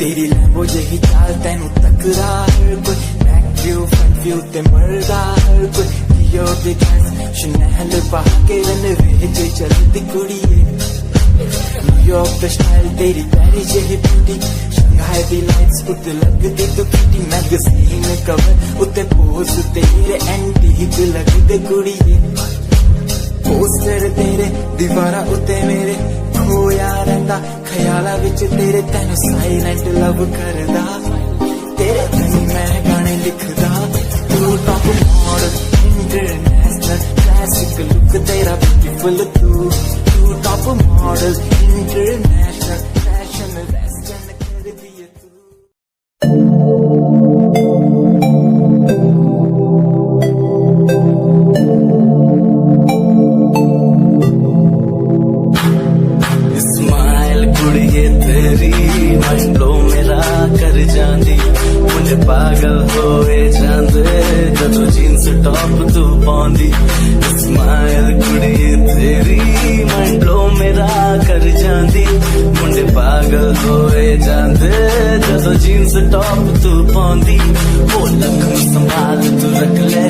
I: तेरी लैम्बो यही चाल तेनू तकरा हर कोई, बैक व्यू फ्रंट व्यू ते मरदा हर कोई। लियो दी ड्रेस शनेल पा के रनवे ते चलदी कुड़िए, न्यूयॉर्क दा स्टाइल तेरी पैरी यही ब्यूटी, शंघाई दी लाइट्स उत्ते लगदी तो फिटी, मैगज़ीन कवर उत्ते पोज तेरे एंटीक लगदे कुड़िए। पोस्टर तेरे दीवारा उत्ते मेरे खोया रहिंदा, ख्याला विच तेरे तैनू साइलेंट लव करदा, तेरे कहीं मैं गाने लिखदा। तू top model international classic look तेरा ब्यूटीफुल, तू top model international fashion western कर दिए तू।
F: कुड़िए तेरी मंडलो मेरा कर जांदी, मुझे पागल होए जांदे जदों जीन्स टॉप तू पाउंदी। स्माइल कुड़िए तेरी मंडलो मेरा कर जांदी, मुझे पागल होए जांदे जदों जीन्स टॉप तू पाउंदी। वो लखन संभाल तू रख ले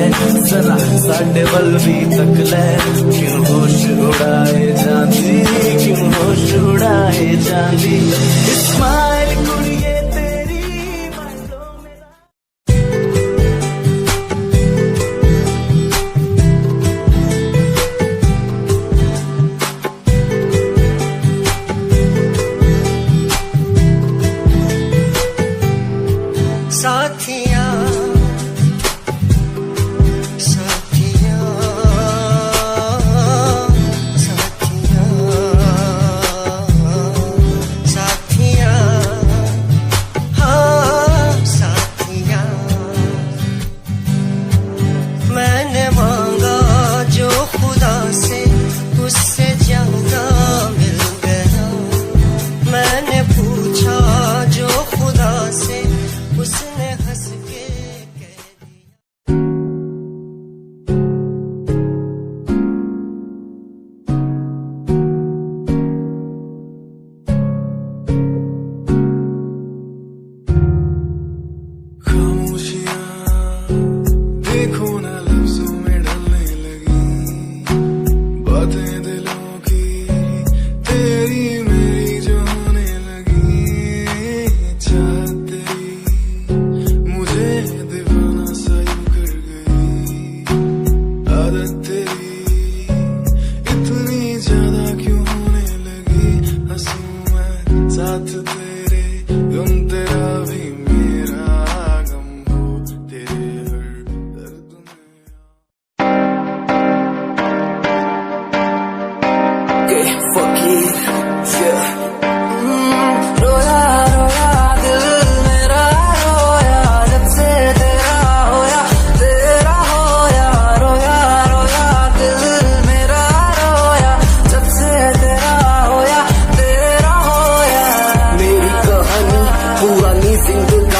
F: जरा साडे वल भी तक ले, क्यों होश उड़ाए जांदी, क्यों होश उड़ाए जांदी। स्माइल कुड़िए तेरी मंडलो मेरा।
I: साथिया साथिया साथिया साथिया, हाँ साथिया। मैंने मांगा जो खुदा से उससे ज्यादा मिल गया, मैंने पूछा जो खुदा से उसने हंस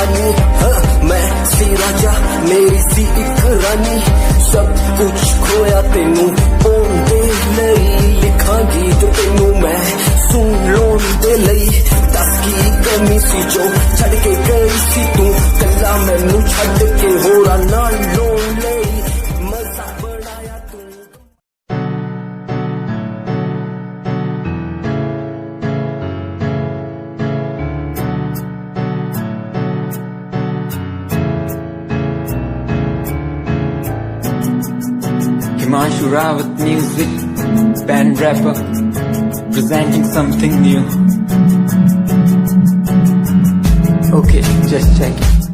I: पानी। हाँ, मैं सी राजा मेरी सी एक रानी, सब कुछ खोया तेनू पाउण दे लई, लिखा गीत तेनू मैं सुन लोन दे लई। दस की कमी सी जो छड़ के गई सी तू, कला मैनू छड़ के होरा नाल लोन लई, मजा बनाया तू।
J: Himanshu Rawat music, band rapper, presenting something new. Okay, just check it.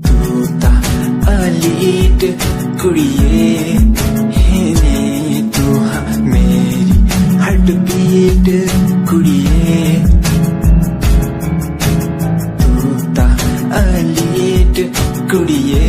J: तू ता अलीट कुड़िए है, तू हाँ मेरी हार्ट बीट कुड़िए। तू ता अलीट कुड़िए,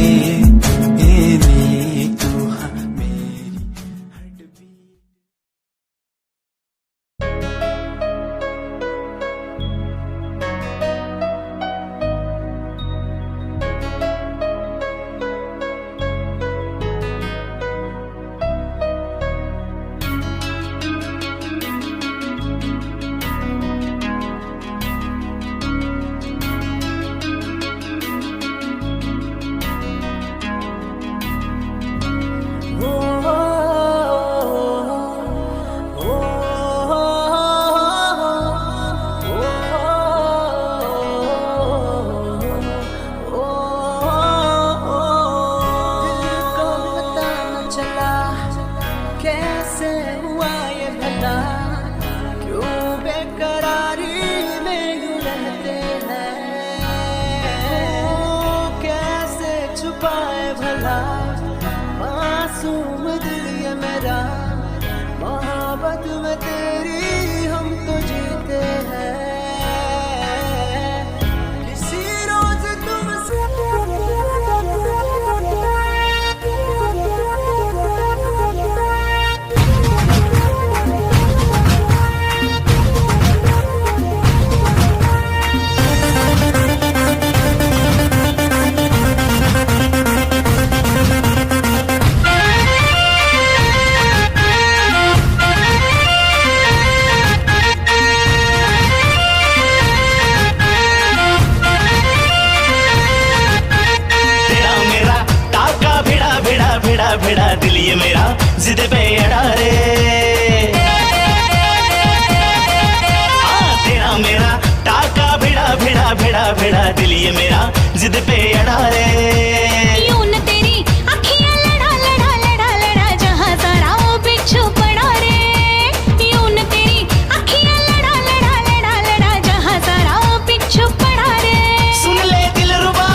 K: भिड़ा दिल ये मेरा जिद पे अड़ा रे, तेरा मेरा टाका भिड़ा भिड़ा भिड़ा भिड़ा दिल ये मेरा जिद पे अड़ा रे।
L: यूं न तेरी अखियां लड़ा लड़ा लड़ा लड़ा, जहां सारा वो बिच्छू पड़ा रे। यूं न तेरी अखियां लड़ा लड़ा लड़ा लड़ा, जहां सारा वो बिच्छू पड़ा रे।
K: सुन ले दिल रुबा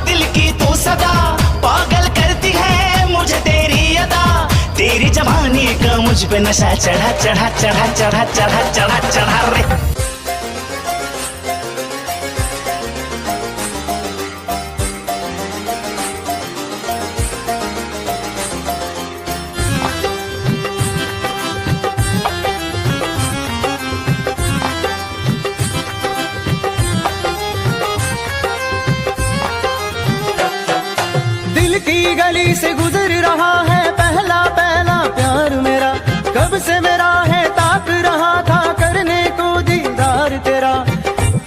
K: दिल की तू सदा, पागल करती है मुझे तेरी अदा। तेरी जवानी का मुझ पे नशा चढ़ा चढ़ा चढ़ा चढ़ा चढ़ा चढ़ा चढ़ा रे।
F: दिल की गली से गुजर रहा है पहला पहला प्यार मेरा, कब से मेरा है ताक रहा था करने को दीदार तेरा।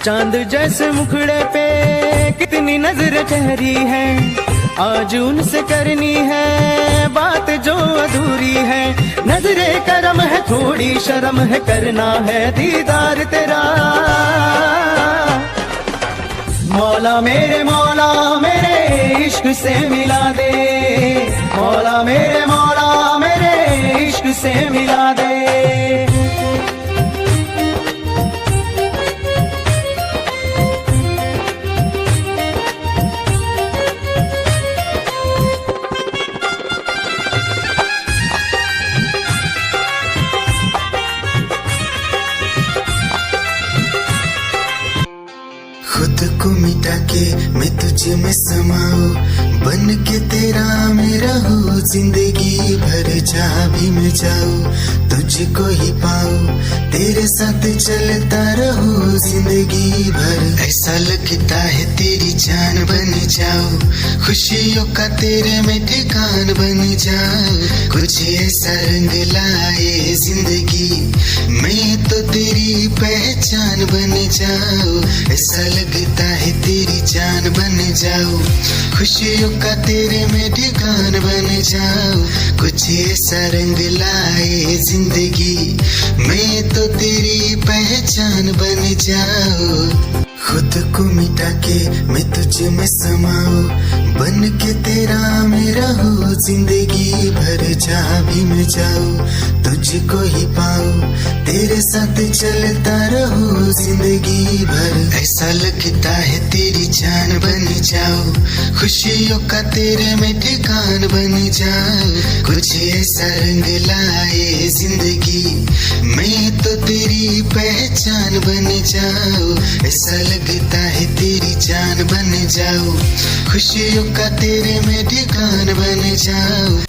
F: चांद जैसे मुखड़े पे कितनी नजर ठहरी है, आज उनसे करनी है बात जो अधूरी है। नजरे करम है थोड़ी शर्म है, करना है दीदार तेरा। मौला मेरे इश्क से मिला दे, मौला मेरे इश्क से मिला दे।
M: खुद को मिटा के
H: के मैं तुझ में समाऊं, बन के तेरा मैं रहूं, जिंदगी भर जहाँ भी मैं जाऊं तुझको ही पाऊं, तेरे साथ चलता रहूं जिंदगी भर। ऐसा लगता है तेरी जान बन जाऊं, खुशियों का तेरे में ठिकान बन जाऊं, कुछ ऐसा रंग लाए जिंदगी मैं तो तेरी पहचान बन जाऊं। ऐसा लगता है तेरी जान बन जाऊं, खुशियों का तेरे में ठिकान बन जाऊं, कुछ ऐसा रंग लाए जिंदगी मैं तो तेरी पहचान बन जाऊं। खुद को मिटा के मैं तुझ में समाऊं, बन के तेरा मैं रहूं, जिंदगी भर जहाँ भी मैं जाऊं तुझको ही पाऊं, तेरे साथ चलता रहूं जिंदगी भर। ऐसा लगता है तेरी जान बन जाऊं, खुशियों का तेरे में ठिकान बन जाऊं, कुछ ऐसा रंग लाए जिंदगी मैं तो तेरी पहचान बन जाऊं। ऐसा लगता है तेरी जान बन जाऊं, खुशियों का तेरे में ठिकान बन जाऊं।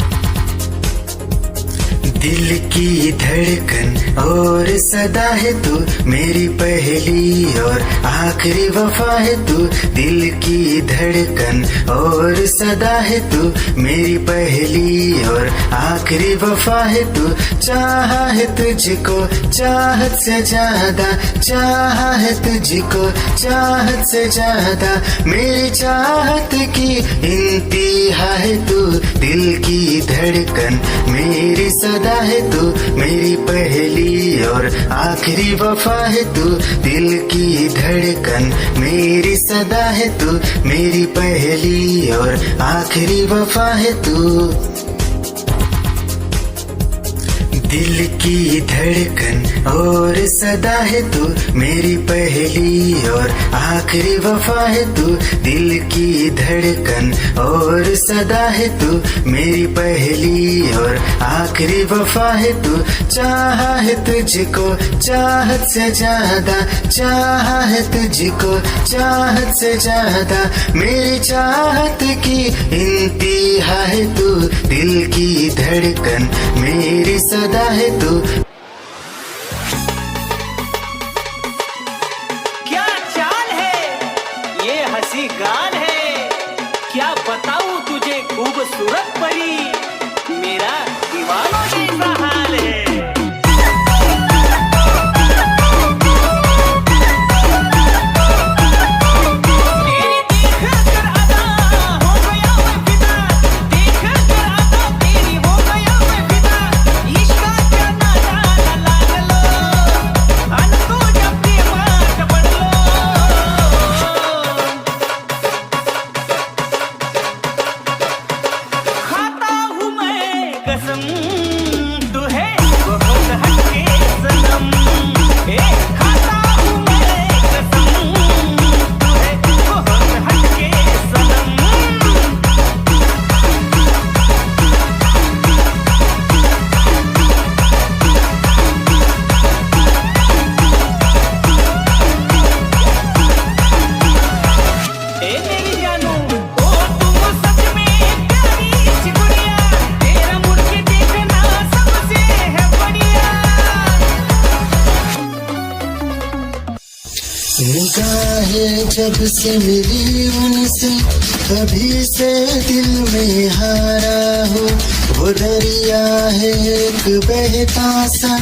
H: दिल की धड़कन और सदा है तू, मेरी पहली और आखिरी वफा है तू। दिल की धड़कन और सदा है तू, मेरी पहली और आखिरी वफा है तू। चाहा है तुझको चाहत से ज्यादा, चाहा है तुझको चाहत से ज्यादा, मेरी चाहत की इंतहा है तू। दिल की धड़कन मेरी सदा है तू, मेरी पहली और आखिरी वफा है तू। दिल की धड़कन मेरी सदा है तू, मेरी पहली और आखिरी वफा है तू। दिल की धड़कन और सदा है तू, मेरी पहली और आखिरी वफा है तू। दिल की धड़कन और सदा है तू, मेरी पहली और आखिरी वफा है तू। चाहा है तुझको चाहत से ज्यादा, चाहा है तुझको चाहत से ज्यादा, मेरी चाहत की इंतहा है तू। दिल की धड़कन मेरी सदा है तू।
K: क्या चाल है ये हंसी गाल है, क्या बताऊं तुझे खूबसूरत परी, मेरा दीवानों जैसा हाल है।
H: निगाहें जब से मिली उनसे, कभी से दिल में हारा हो। वो दरिया है एक बहता सा,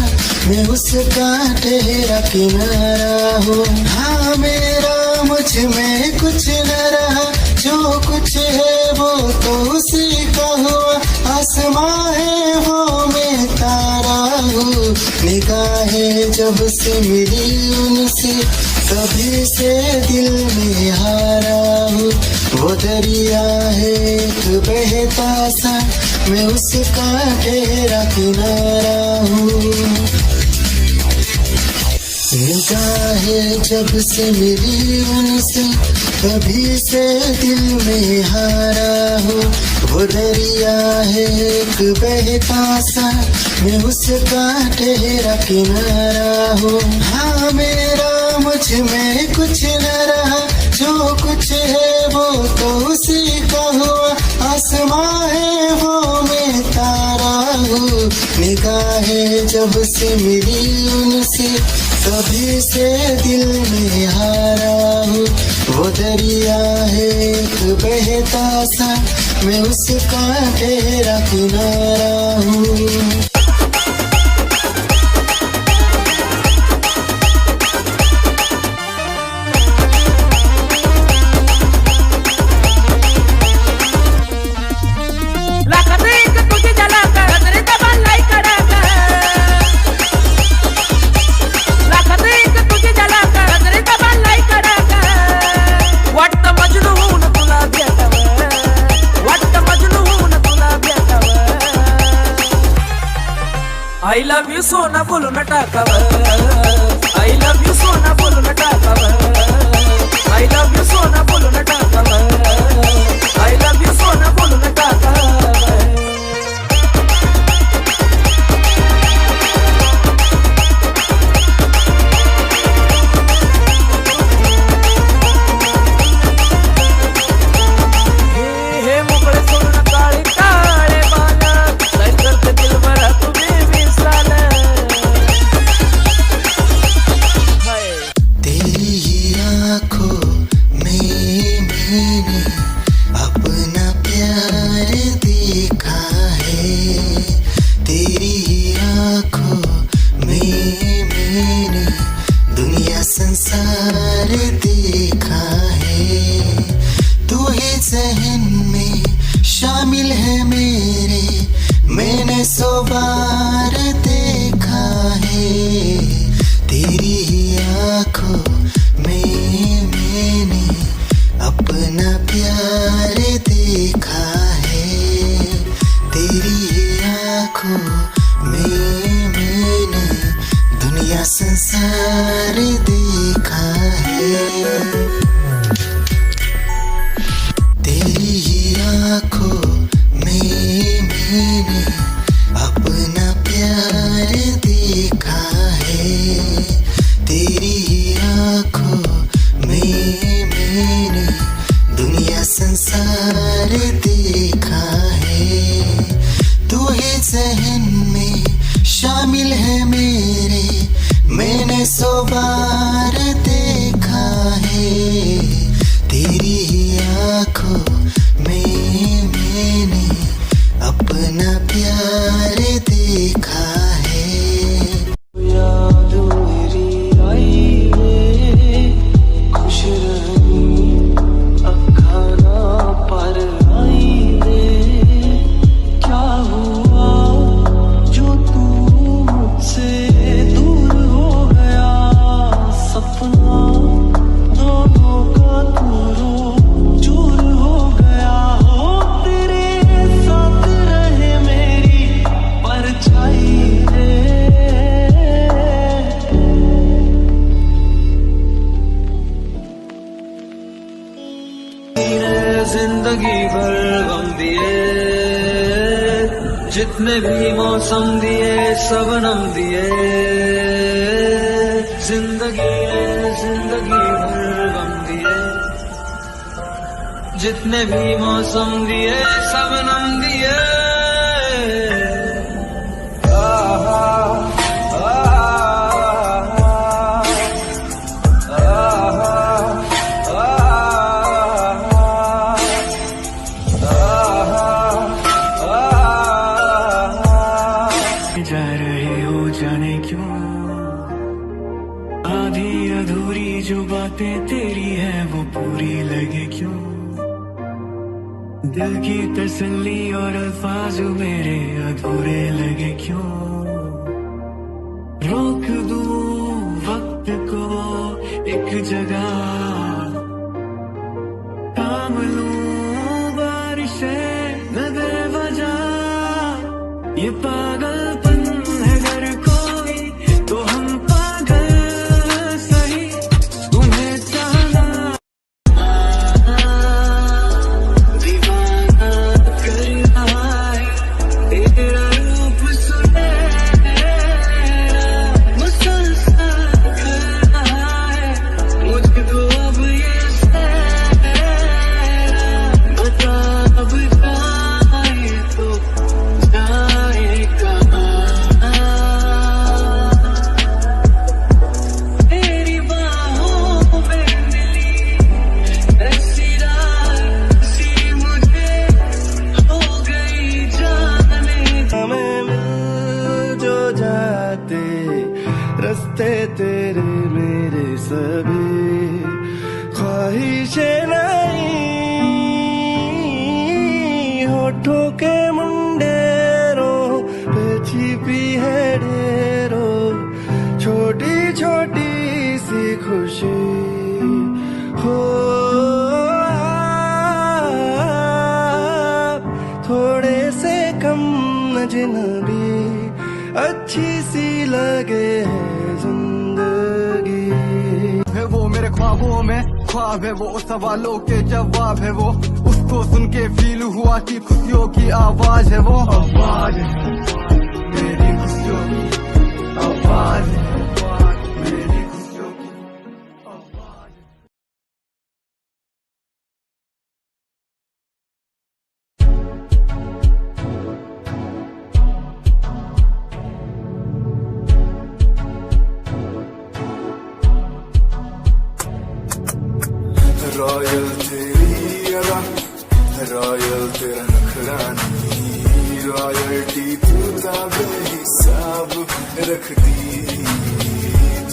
H: मैं उसका ठहरा किनारा हो। हाँ मेरा मुझ में कुछ न रहा, जो कुछ है वो तो उसी का हुआ। आसमां है वो मैं तारा हूँ। निगाहें जब से मिली उनसे, कभी से दिल में हारा हूँ। वो दरिया है एक बहता सा, मैं उसका ठहरा किनारा हूँ। निगाहें जब से मिली उनसे, कभी से दिल में हारा हूँ। वो दरिया है एक बहता सा, मैं उसका ठहरा किनारा हूँ। हाँ मेरा मुझ में कुछ न रहा, जो कुछ है वो तो उसी का हुआ, आसमां है वो मैं तारा हूँ। निगाहें जब से मिली उनसे तभी से दिल में हारा हूँ। वो दरिया है एक बहता सा, मैं उसका तेरा किनारा हूँ।
J: I love you सोना बोलो न टाकावर, I love you सोना बोलो न टाकावर, I love you सोना बोलो न टाकावर, I love you सोना बोलो न टाकावर। हे मोकळे सोना काळे काळे बाला, काय करते दिल भरा तुम्ही
H: तेरी ही आँखों में मैंने अपना प्यार देखा है। तेरी ही आँखों में मैंने दुनिया संसार देखा है। तू ही ज़हन में शामिल है मेरे, मैंने 100 बार देखा है। तेरी ही आँखों में मैंने अपना प्यार देखा है। तेरी ही आँखों में मैंने दुनिया संसार देखा है। तेरी ही आँखों में मैंने अपना प्यार देखा है। तेरी ही आँखों में मैंने दुनिया संसार देखा है। तू ही ज़हन में शामिल है मेरे, मैंने 100 बार देखा है। तेरी ही आँखों में मैंने अपना प्यार देखा है।
J: याद मेरी आई वे, खुश रही अखा ना पर आई वे। क्या हुआ जो तू मुझसे दूर हो गया, सपना दोनों का दूरों चूर हो गया। हो तेरे साथ रहे मेरी परछाई रे, जिंदगी भर गम दिए, जितने भी मौसम दिए सबनम दिए। जिंदगी भर गम दिए, जितने भी मौसम दिए सबनम दिए।
I: जा रहे हो जाने क्यों, आधी अधूरी जो बातें तेरी है वो पूरी लगे क्यों। दिल की तसल्ली और अल्फाज मेरे अधूरे लगे क्यों। रोक दूं वक्त को एक जगह, थाम लूं बारिशें न बेवजह। ये पागलपन है अगर कोई तो हम पागल सही, तुम्हें चाहना दीवाना करना है। तेरा रूप सुनहरा मुसलसल करना है मुझको अब ये
F: होठों के मुंडेरों पे छिपी है ढेरों छोटी छोटी सी खुशी हो थोड़े से कम अजनबी अच्छी सी लगे है जिंदगी
A: है वो मेरे ख्वाबों में ख्वाब है वो सवालों के जवाब है वो उसको सुन के फील हुआ कि खुशियों की आवाज है वो आवाज है मेरी खुशियों की आवाज है मेरी खुशियों की आवाज है।
H: रॉयल तेरी अदा रॉयल तेरा नखरानी रॉयल्टी तू बेहिसाब रखती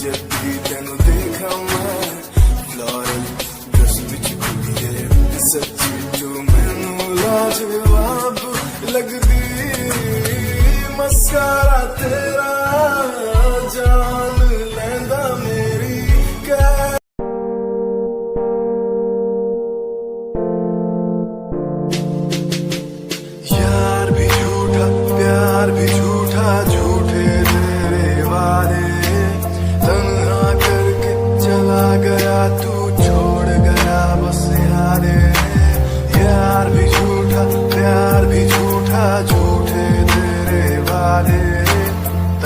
H: जब भी तेनू देखा मैं फ्लोरल ड्रेस विच कुड़िए सच्ची तू मैनू लाजवाब लगदी मस्कारा तेरा जान लैंदा मेरी कै प्यार भी झूठा झूठे तेरे वादे तन्हा करके चला गया तू छोड़ गया बस यारे यार भी झूठा प्यार भी झूठा झूठे तेरे वादे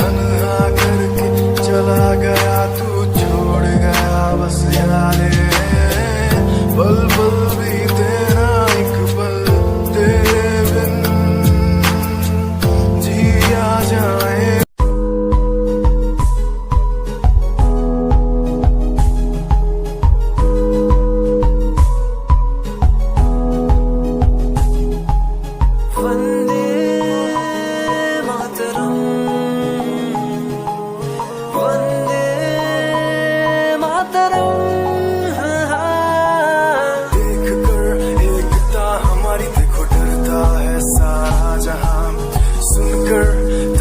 H: तन्हा करके चला गया तू छोड़ गया बस यारे पल पल भी तेरा एक पल तेरे बिन जिया जाए
G: वंदे मातरम वंदे मातरम
H: देख कर एकता हमारी देखो डरता है सारा जहां सुनकर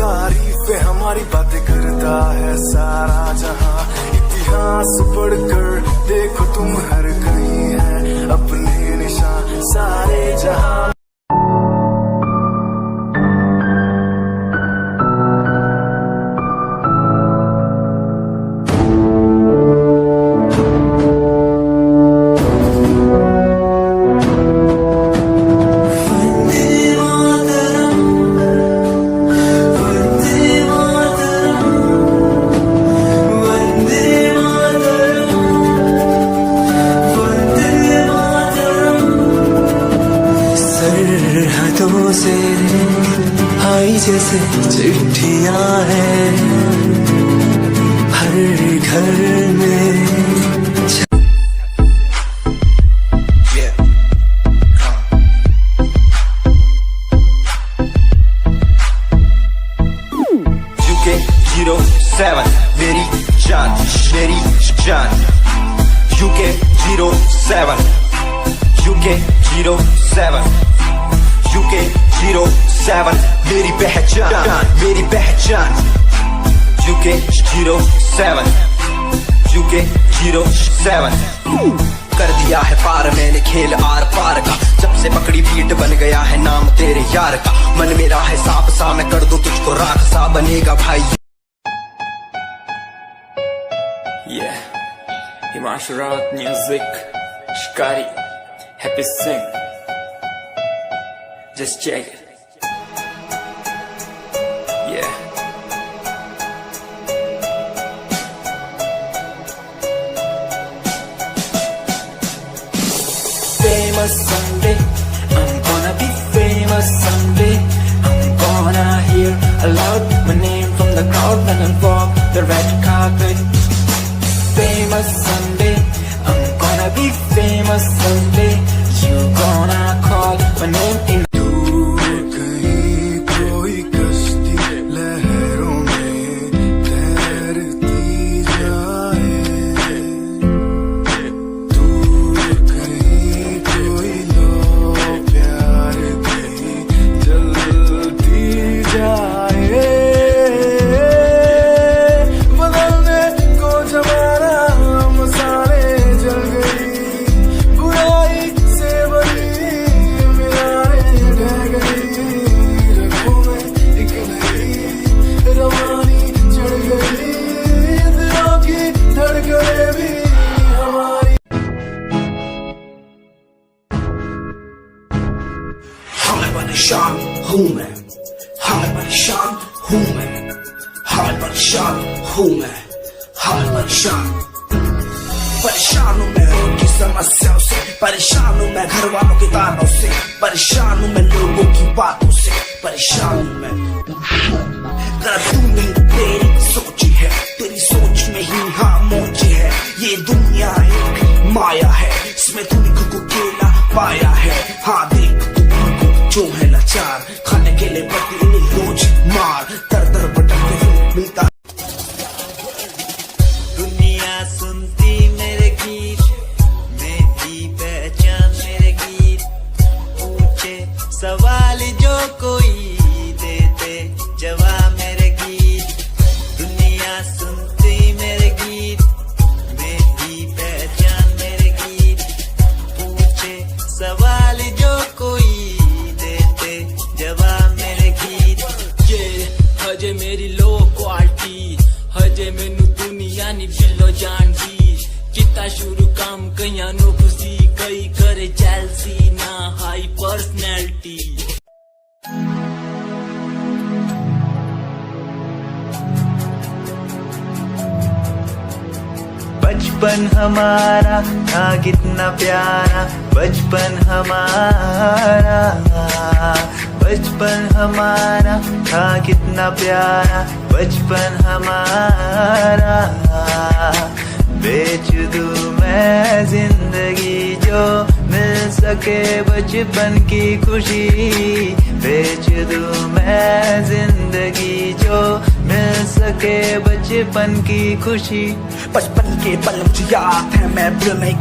H: तारीफें हमारी बातें करता है सारा जहां इतिहास पढ़कर देखो तुम हर कहीं है अपने निशान सारे जहां
G: सरहदों से आई जैसे चिट्ठियां हैं हर घर में
M: UK 07 मेरी जान UK 07 UK 07 UK 07 मेरी पहचान UK 07 UK 07 कर दिया है पार मैंने खेल आर पार का जब से पकड़ी बीट बन गया है नाम तेरे यार का मन मेरा है सांप सा मैं कर दूं तुझको राख सा बनेगा भाई
I: Yeah, Himanshu Rawat music, Shikari, Happy Singh. Just check it. Yeah. Famous someday, I'm gonna be famous someday. I'm gonna hear aloud my name from the crowd when I walk the red carpet. Famous someday, I'm gonna be famous someday. You gonna call my name in.
H: कहीं कोई कश्ती लहरों में तैरती जाए दूर कहीं कोई लो प्यार की
N: हाँ मैं परेशान हूँ मैं, हाँ मैं परेशान हूँ मैं, हाँ मैं परेशान हूँ मैं, हाँ मैं परेशान हूँ मैं रोज की समस्याओं से, परेशान हूँ मैं घर वालों के तानों से, परेशान हूँ मैं लोगों की बातों से, परेशान हूँ मैं। जरा तू नहीं तेरी सोची है, तेरी सोच में ही हाँ मोची है, ये दुनिया एक माया है, इसमें तूने खुद को अकेला पाया है। हाँ देख तू जो है लाचार, खाने के लिए पड़ती इन्हें रोज मार, दर दर भटकते फिर मिलता।
O: दुनिया सुनती मेरे गीत, मेरी पहचान मेरे गीत, पूछे सवाल जो कोई देते जवाब मेरे गीत। दुनिया सुनती मेरे गीत, मेरी पहचान मेरे गीत, पूछे सवाल जो कोई देते जवाब मेरे गीत।
J: ये हजे मेरी लो क्वालिटी, हजे मैनू दुनिया नी बिलो जानती, किता शुरू काम कईयां नु खुशी, कई करे जेलसी ना हाई पर्सनैलिटी।
O: बचपन हमारा था कितना प्यारा, बचपन हमारा, बचपन हमारा था कितना प्यारा, बचपन हमारा। बेच दूं मैं जिंदगी जो मिल सके बचपन की खुशी, बेच दूं मैं जिंदगी जो मिल सके बचपन की खुशी।
N: बचपन के पल मुझे याद है, मैं भूल नहीं